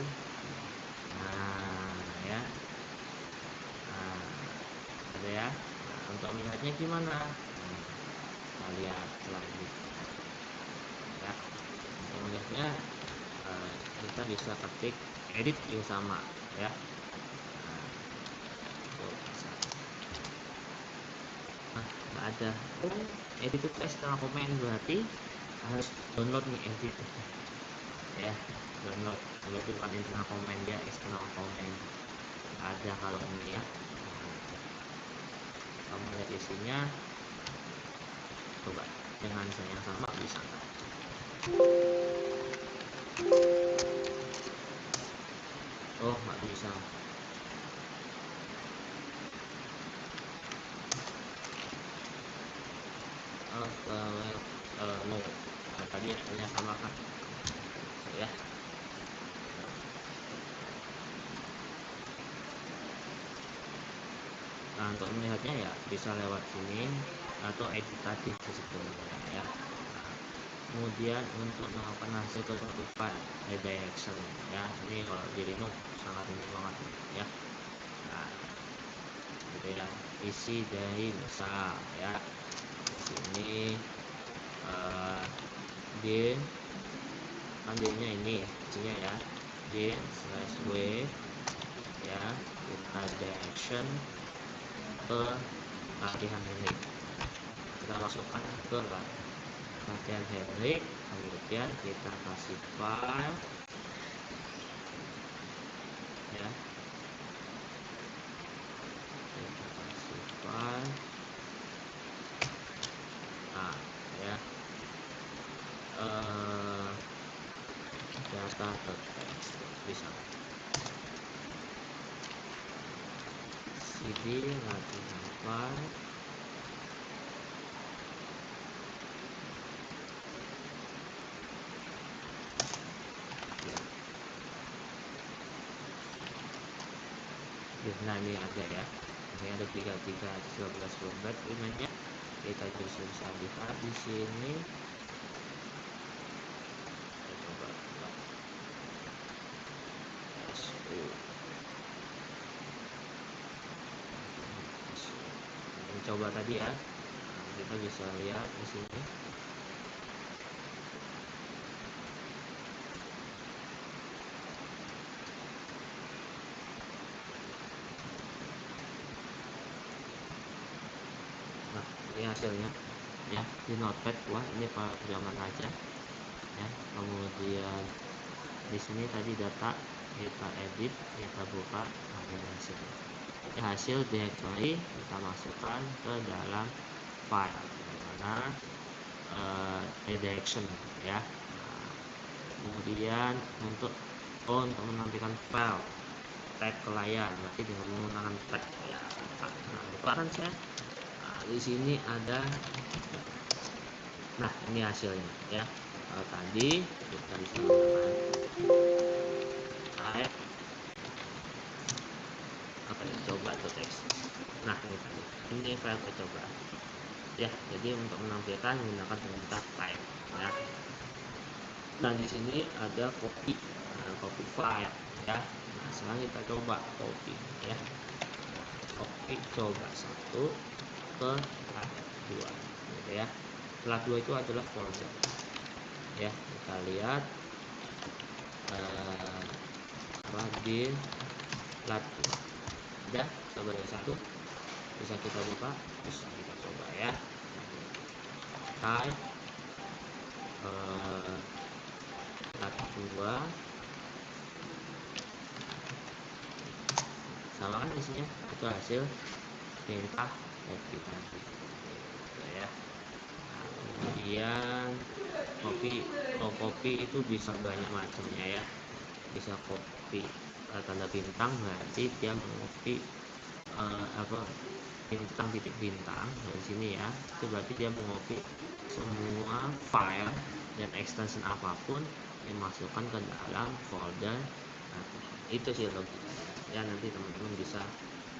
Nah, ya. Nah, ada ya. Nah, untuk melihatnya gimana? Kita lihat lagi. Ya, untuk melihatnya kita bisa ketik edit yang sama ya. Nah, nggak ada. Edit itu external comment, berarti harus download nih edit ya. Download itu bukan internal comment, dia external comment. Ada kalau ini ya. Kamu lihat isinya, coba dengan saya yang sama bisa nggak? Oh, nggak bisa. No. Nah, tadi hanya sama kan ya. Nah, untuk melihatnya ya bisa lewat sini atau edit tadi sebetulnya ya. Kemudian untuk melakukan hasil ketutupan redirection ya, ini kalau di Linux sangat mudah banget ya. Nah, gitu ya, isi dari misal ya di sini din kan dinnya ini isinya ya, din/w ya, kita direction ke latihan ini, kita masukkan ke latihan Henrik, kemudian kita kasih file ya, kita kasih file. Nah ya, data text bisa cd latihan file. Nah, ini ada ya, ini ada 13 kilobyte filenya. Kita bisa lihat di sini. Coba coba tadi ya, kita bisa lihat di sini. Nah, ini hasilnya ya di notepad. Wah, ini zaman aja ya. Kemudian di sini tadi data kita edit, kita buka, ada hasil. Ini hasil directory kita masukkan ke dalam file dimana redirection ya. Kemudian untuk menampilkan file tag ke layar, berarti dengan menggunakan tag ya. Nah, bukan saya. Nah, di sini ada. Nah, ini hasilnya ya. Tadi kita bisa menggunakan type apa ya, coba to text. Nah, ini file percobaan ya. Jadi untuk menampilkan menggunakan perintah type ya. Nah, di sini ada copy, copy file ya. Nah, sekarang kita coba copy ya. Copy coba satu ke plat 2 gitu ya. Plat 2 itu adalah folder ya. Kita lihat di plat 2 ada sebagai satu, bisa kita buka, bisa kita coba ya. Type plat 2 sama kan isinya, itu hasil perintah edit tadi gitu ya. kemudian kopi itu bisa banyak macamnya ya, bisa kopi tanda bintang berarti dia mengopi apa bintang titik bintang dari sini ya, itu berarti dia mengopi semua file dan extension apapun dimasukkan ke dalam folder. Nah, itu sih logikanya ya, nanti teman-teman bisa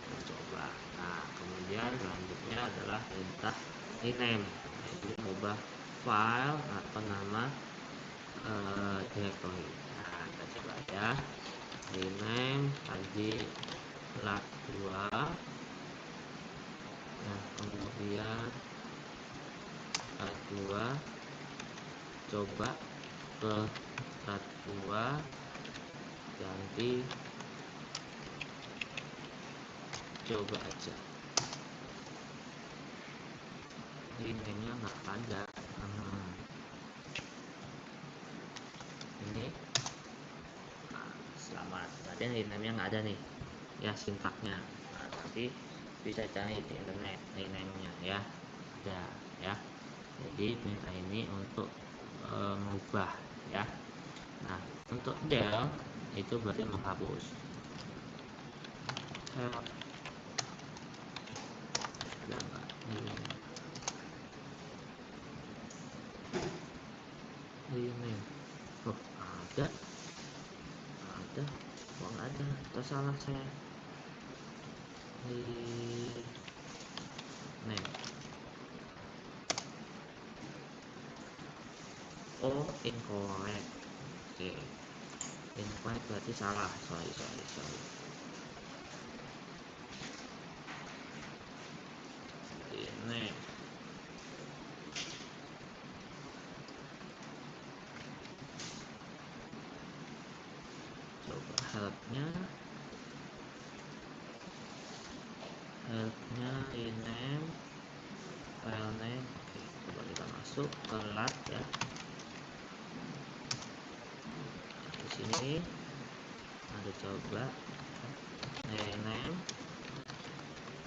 mencoba. Nah, kemudian selanjutnya adalah perintah rename, yaitu mengubah file atau nama directory. Nah, kita coba ya, rename tadi lat 2. Nah, kemudian lat 2 coba ke lat 2 ganti coba aja, rename-nya nggak ada. Ini selamat, berarti rename-nya nggak ada nih ya, sintaknya. Nah, nanti bisa cari di internet rename-nya ya, ada ya. Jadi perintah ini untuk mengubah ya. Nah, untuk del itu berarti menghapus. Help ada nggak rename? Oh, ada kok nggak ada, tersalah saya. Rename, oh incorrect. Oke, incorrect berarti salah, sorry. Rename, coba helpnya rename file name. Oke, coba kita masuk ke lat ya, di sini ada coba rename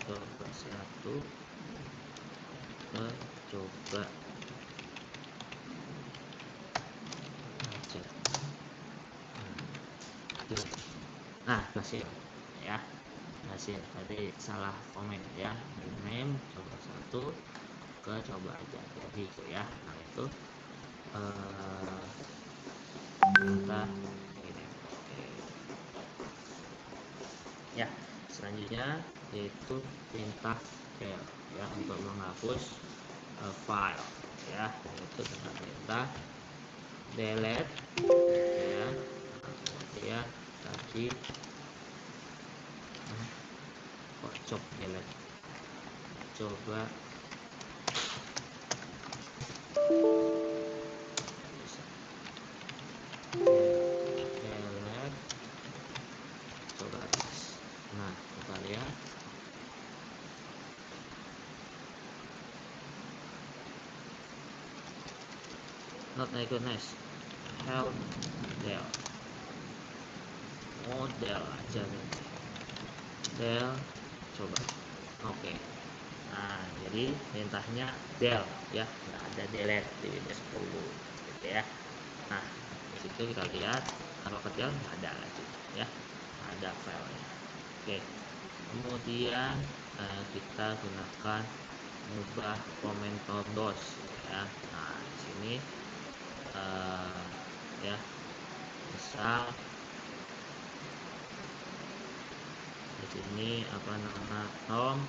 coba 1 ke coba aja. Nah, berhasil ya, berhasil. Tadi salah komen ya, rename coba 1 ke coba aja, jadi itu ya. Nah, itu perintah ini. Oke. Ya, selanjutnya yaitu perintah del ya, untuk menghapus file ya, yaitu dengan perintah delete ya. Kemudian tadi kok delete, coba delete coba atas. Nah, kita lihat not recognize, help del, oh del aja nih, del coba. Oke. Nah, jadi perintahnya del ya, nggak ada delete di Windows 10 gitu ya. Nah, di situ kita lihat kalau kecil nggak ada lagi ya, ada filenya. Oke, kemudian kita gunakan mengubah komentar DOS ya. Nah, di sini ya, misal di sini apa nama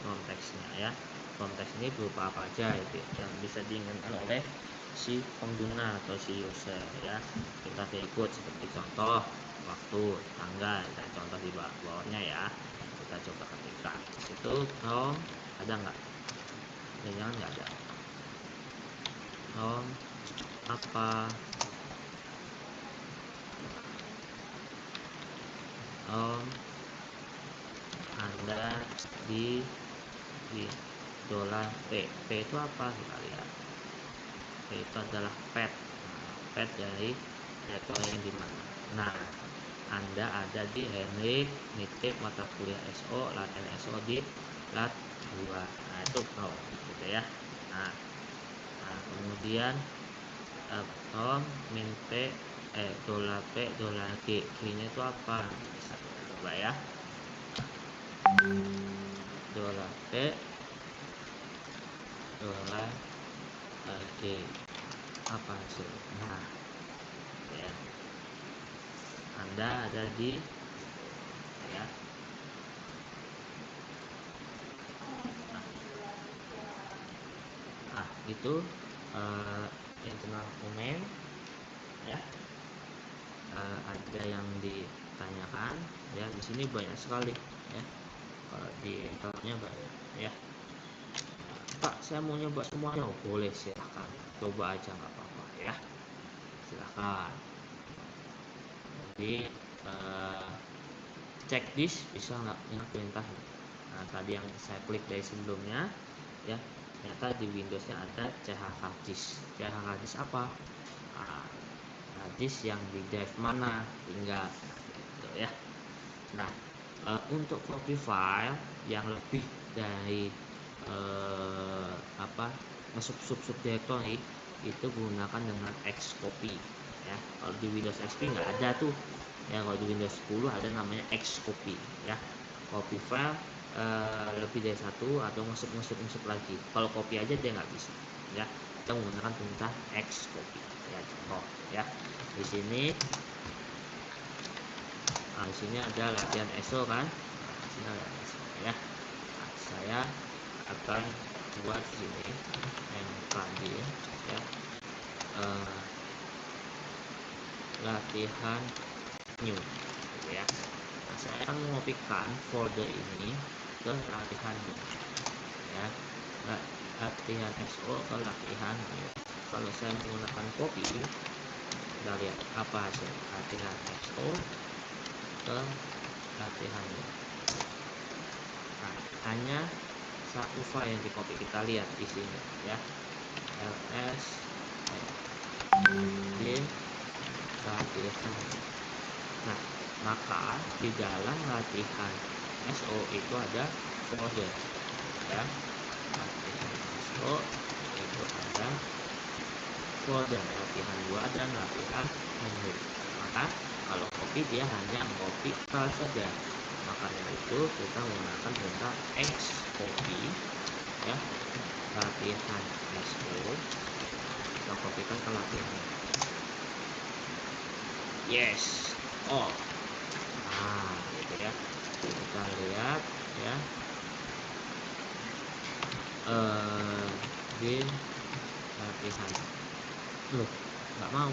konteksnya ya, konteks ini berupa apa aja itu yang bisa diinginkan oleh si pengguna atau si user ya. Kita ikut seperti contoh waktu, tanggal, dan contoh di bawahnya ya. Kita coba ketikkan itu ada nggak? Jangan nggak ada. Apa Anda di dolar P itu apa, kita lihat. P itu adalah pet. Pet dari direktory yang dimana. Nah, Anda ada di Henrik nitip mata kuliah SO latihan SO di lat 2. Nah, itu gitu ya. Nah, Nah, kemudian tom min p $p $g, G-nya itu apa? Bisa kita coba ya. $p $g, apa hasilnya? Nah, ya, Anda ada di ya. Nah, itu internal comment ya. Ada yang ditanyakan ya, di sini banyak sekali ya, kalau di tabnya banyak ya. Pak, saya mau nyoba semuanya. Oh, boleh, silahkan coba aja, nggak apa-apa ya, silahkan. Jadi cek disk bisa nggak, ini perintah. Nah, tadi yang saya klik dari sebelumnya ya, ternyata di Windowsnya ada chk disk. Chk disk apa? Disk yang di drive mana, tinggal gitu ya. Nah, untuk copy file yang lebih dari sub directory itu gunakan dengan Xcopy ya. Kalau di Windows XP nggak ada tuh ya, kalau di Windows 10 ada namanya Xcopy ya. Copy file lebih dari satu atau ngesub lagi. Kalau copy aja dia nggak bisa ya, kita menggunakan perintah Xcopy ya, contoh ya. Di sini di sini ada latihan ESO kan. Di sini ada ESO ya. Nah, saya akan buat sini yang tadi ya, latihan new gitu ya. Nah, saya akan mengopikan folder ini ke latihan new ya. Nah, latihan SO ke latihan new. Kalau saya menggunakan copy, kita lihat apa hasil latihan SO ke latihan new. Nah, hanya satu file yang di copy, kita lihat di sini ya, ls bin latihan. Nah, maka di dalam latihan SO itu ada folder ya. Latihan SO itu ada folder latihan 2 dan latihan menu. Maka kalau copy dia hanya copy file saja. Makanya itu kita menggunakan perintah Xcopy ya, latihan SO kita kopikan ke latihan. Yes, oh, nah gitu ya. Kita lihat ya, bin latihan, loh nggak mau.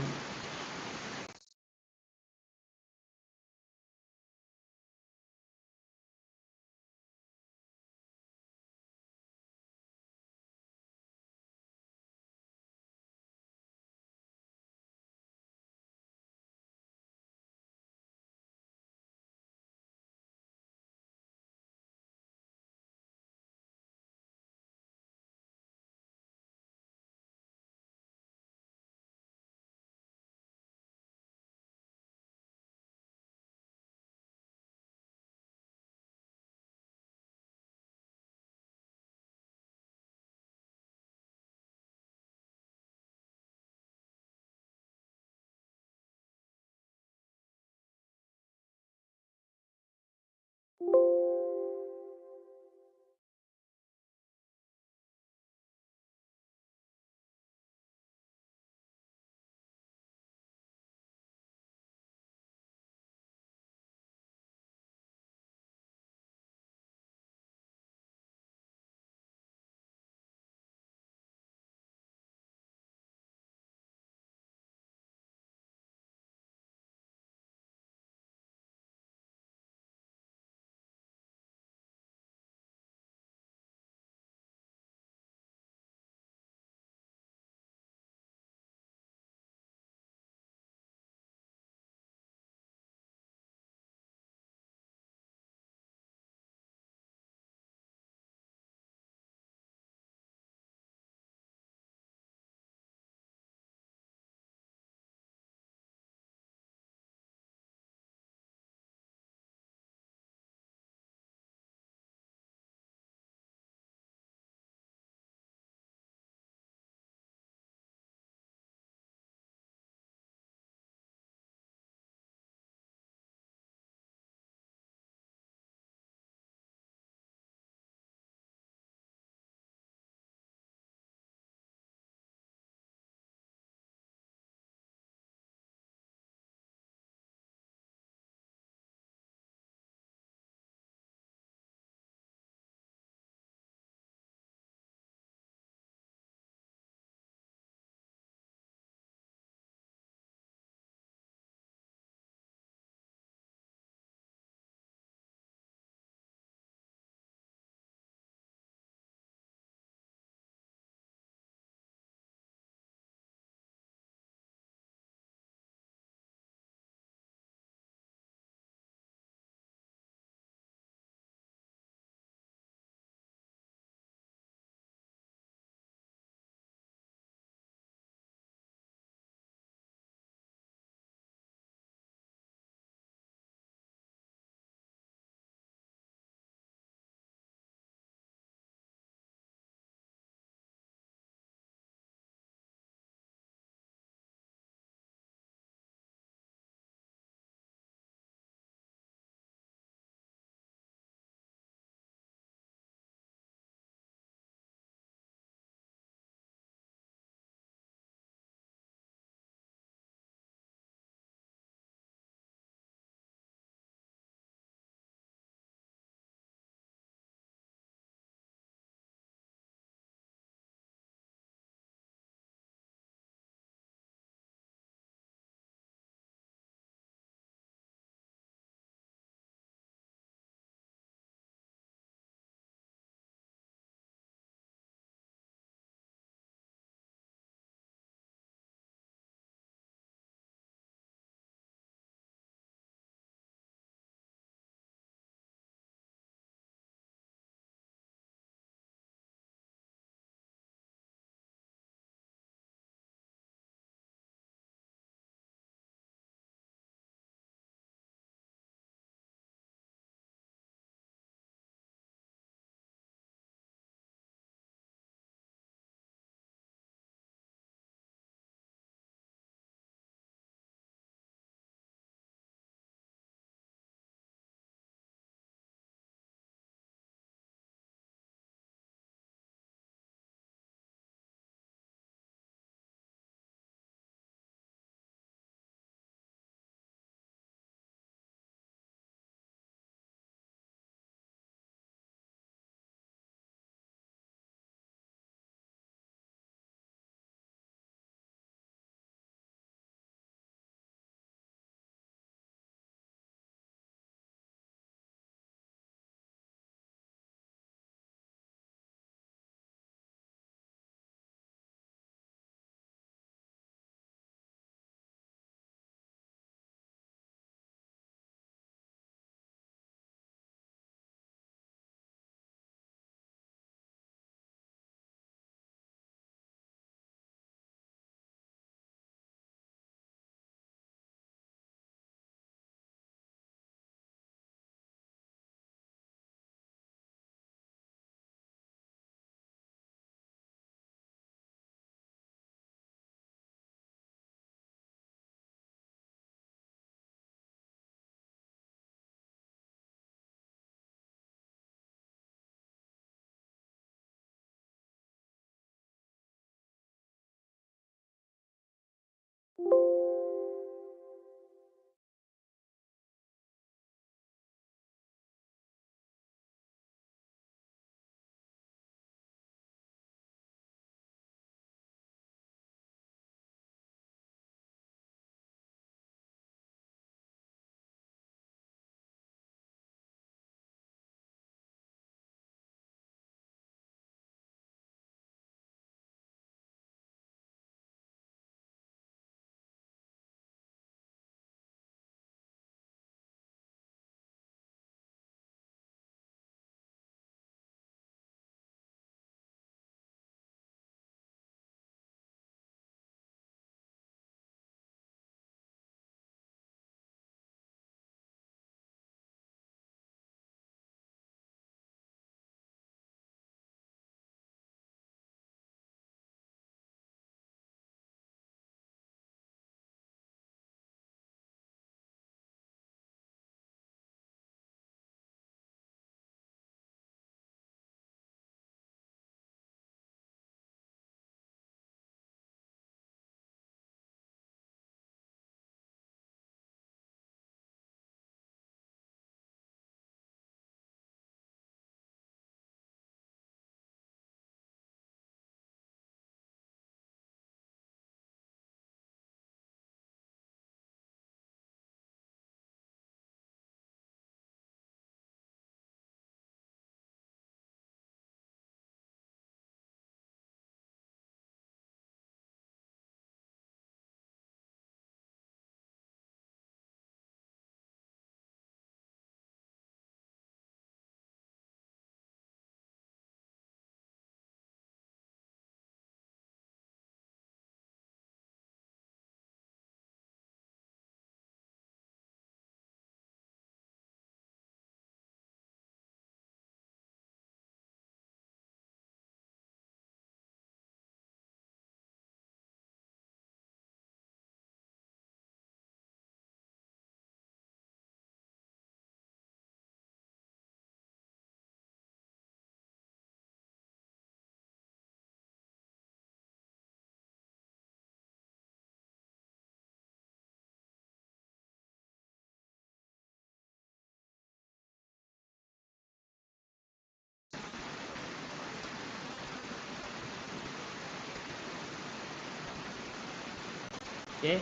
Oke,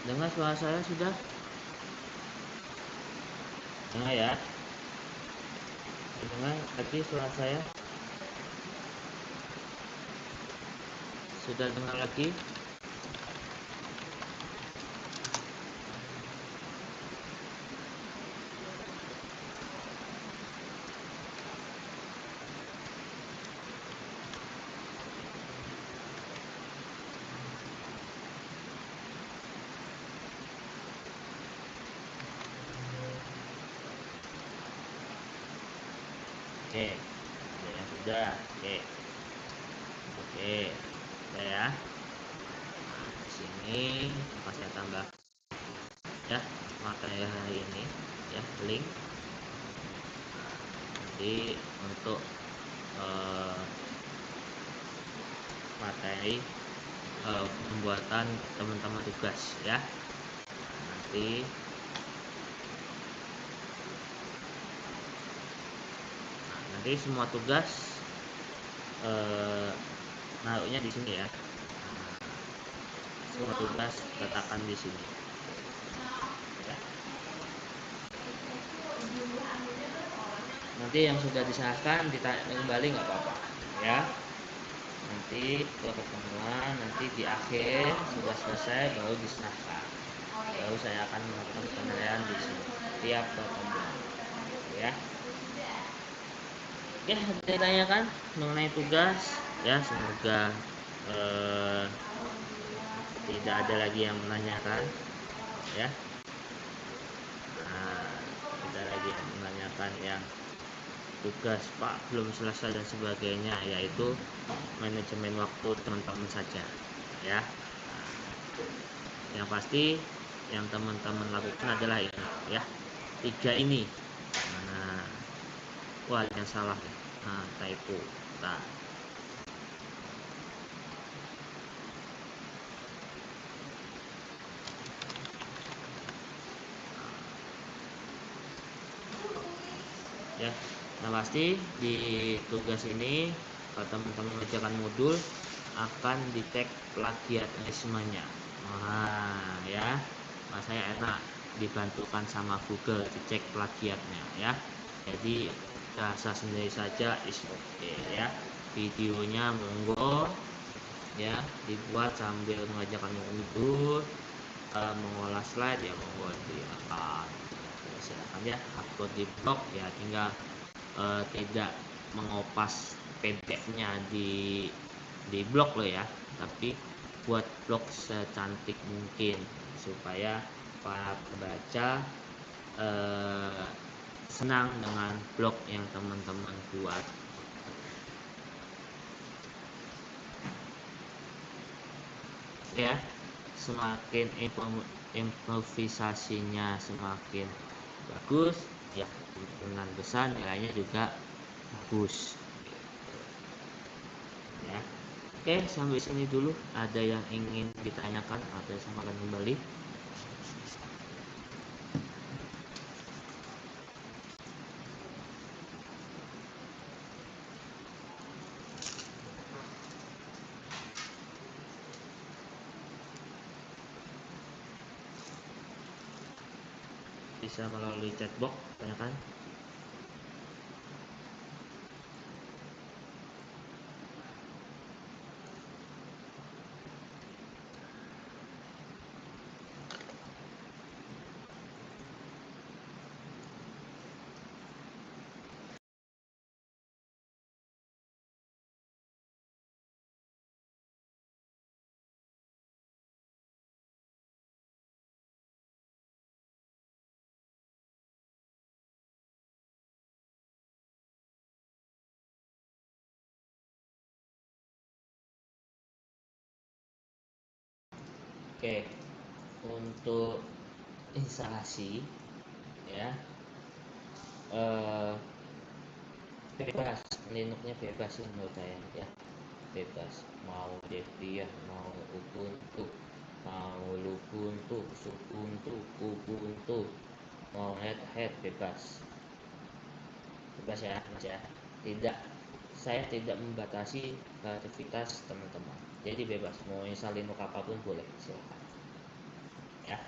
dengar suara saya sudah? Dengar ya? Dengar tadi suara saya? Sudah dengar lagi? Oke, ada yang sudah. Oke, oke, udah ya. Nah, di sini akan saya tambah ya materi hari ini ya, link. Jadi untuk eh, materi pembuatan teman-teman tugas ya. Nanti nanti semua tugas naruhnya di sini ya. Semua tugas letakkan di sini ya. Nanti yang sudah diserahkan ditanya kembali nggak apa-apa ya. Nanti pertemuan nanti di akhir sudah selesai baru diserahkan, baru saya akan melakukan penilaian di sini tiap pertemuan ya. Oke, ada yang ditanyakan mengenai tugas ya, semoga tidak ada lagi yang menanyakan ya. Nah, tidak lagi yang menanyakan yang tugas Pak belum selesai dan sebagainya, yaitu manajemen waktu teman-teman saja ya. Yang pasti yang teman-teman lakukan adalah ini ya, 3 ini. Nah, wah yang salah ya. Nah, typo. Nah, ya, nah pasti di tugas ini kalau teman-teman mengerjakan modul akan dicek plagiarismenya. Nah ya, nah, saya enak dibantukan sama Google dicek plagiatnya ya. Jadi rasa sendiri saja is okay ya. Videonya monggo ya, dibuat sambil mengerjakan modul. Mengolah slide ya monggo diakan, silakan ya. Upload di blog ya, tinggal tidak mengopas PDF-nya di blog lo ya, tapi buat blog secantik mungkin supaya para pembaca eh, senang dengan blog yang teman-teman buat ya. Semakin improvisasinya semakin bagus ya, kemungkinan besar nilainya juga bagus ya. Oke, sampai sini dulu. Ada yang ingin ditanyakan atau sampaikan kembali? Bisa melalui chatbox tanyakan. Oke, untuk instalasi ya, eh, bebas, Linuxnya bebas sih menurut saya ya, bebas. Mau Debian, mau Ubuntu, mau Lubuntu, Subuntu, Ubuntu, mau Red Hat, bebas, bebas ya mas ya. Tidak, saya tidak membatasi kreativitas teman-teman, jadi bebas mau install Linux apapun boleh, silahkan ya.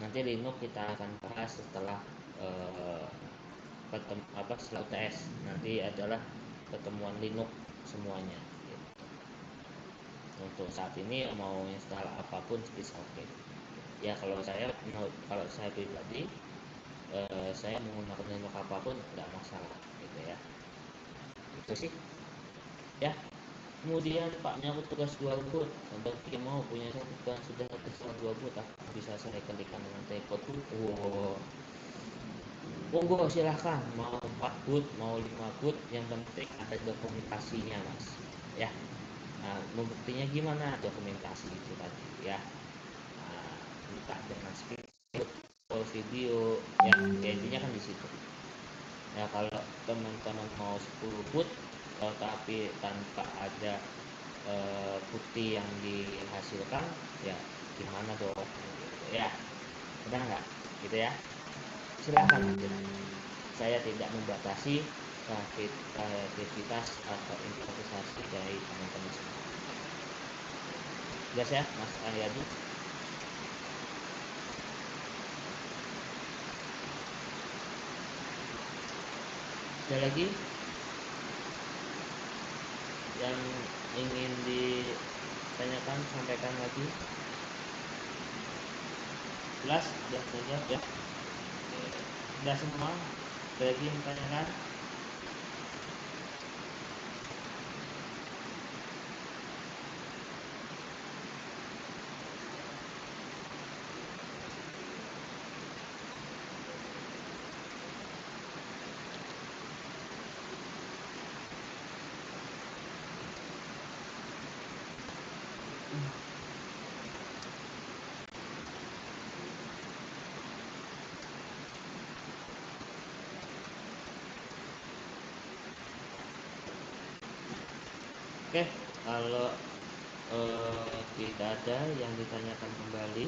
Nanti Linux kita akan bahas setelah setelah UTS. Nanti adalah pertemuan Linux semuanya gitu. Untuk saat ini mau install apapun bisa oke. Ya kalau saya pribadi, saya menggunakan Linux apapun nggak masalah gitu ya. Itu sih ya. Kemudian Pak menyangkut tugas 2 boot, bagi mau punya satu kan sudah terserah 2 boot, bisa saya kalikan dengan typo tuh. Wow. Monggo silahkan, mau 4 boot mau 5 boot, yang penting ada dokumentasinya mas ya. Nah, membuktinya gimana dokumentasi itu tadi ya. Nah, entah dengan screenshot atau video ya, intinya kan di situ. Ya kalau teman-teman mau 10 boot tapi tanpa ada bukti yang dihasilkan, ya gimana dong gitu ya. Benar nggak gitu ya. Silakan aja, saya tidak membatasi kreativitas atau improvisasi dari teman-teman semua. Jelas ya Mas Aryadi. Ada lagi yang ingin ditanyakan, sampaikan lagi. Jelas saja ya. Sudah semua. Ada lagi yang ditanyakan? Oke, kalau tidak ada yang ditanyakan kembali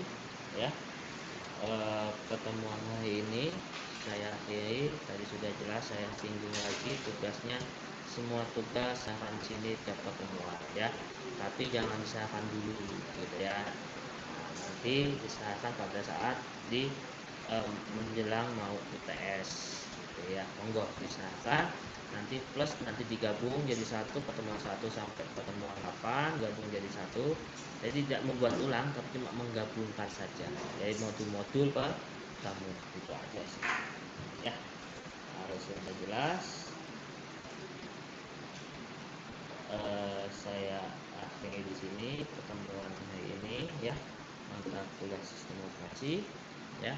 ya, pertemuan hari ini saya akhiri. Tadi sudah jelas, saya singgung lagi tugasnya. Semua tugas saran sini tiap pertemuan ya, tapi jangan diserahkan dulu gitu ya. Nah, nanti diserahkan pada saat di menjelang mau UTS gitu ya. Monggo diserahkan, nanti plus nanti digabung jadi satu, pertemuan 1 sampai pertemuan 8 gabung jadi satu. Jadi tidak membuat ulang tapi cuma menggabungkan saja dari modul-modul per kamu, itu aja sih ya. Harus sudah jelas. Saya akhiri di sini pertemuan hari ini ya, mata kuliah sistem informasi ya.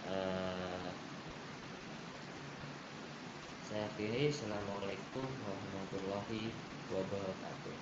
eh, saya akhiri. Assalamualaikum warahmatullahi wabarakatuh.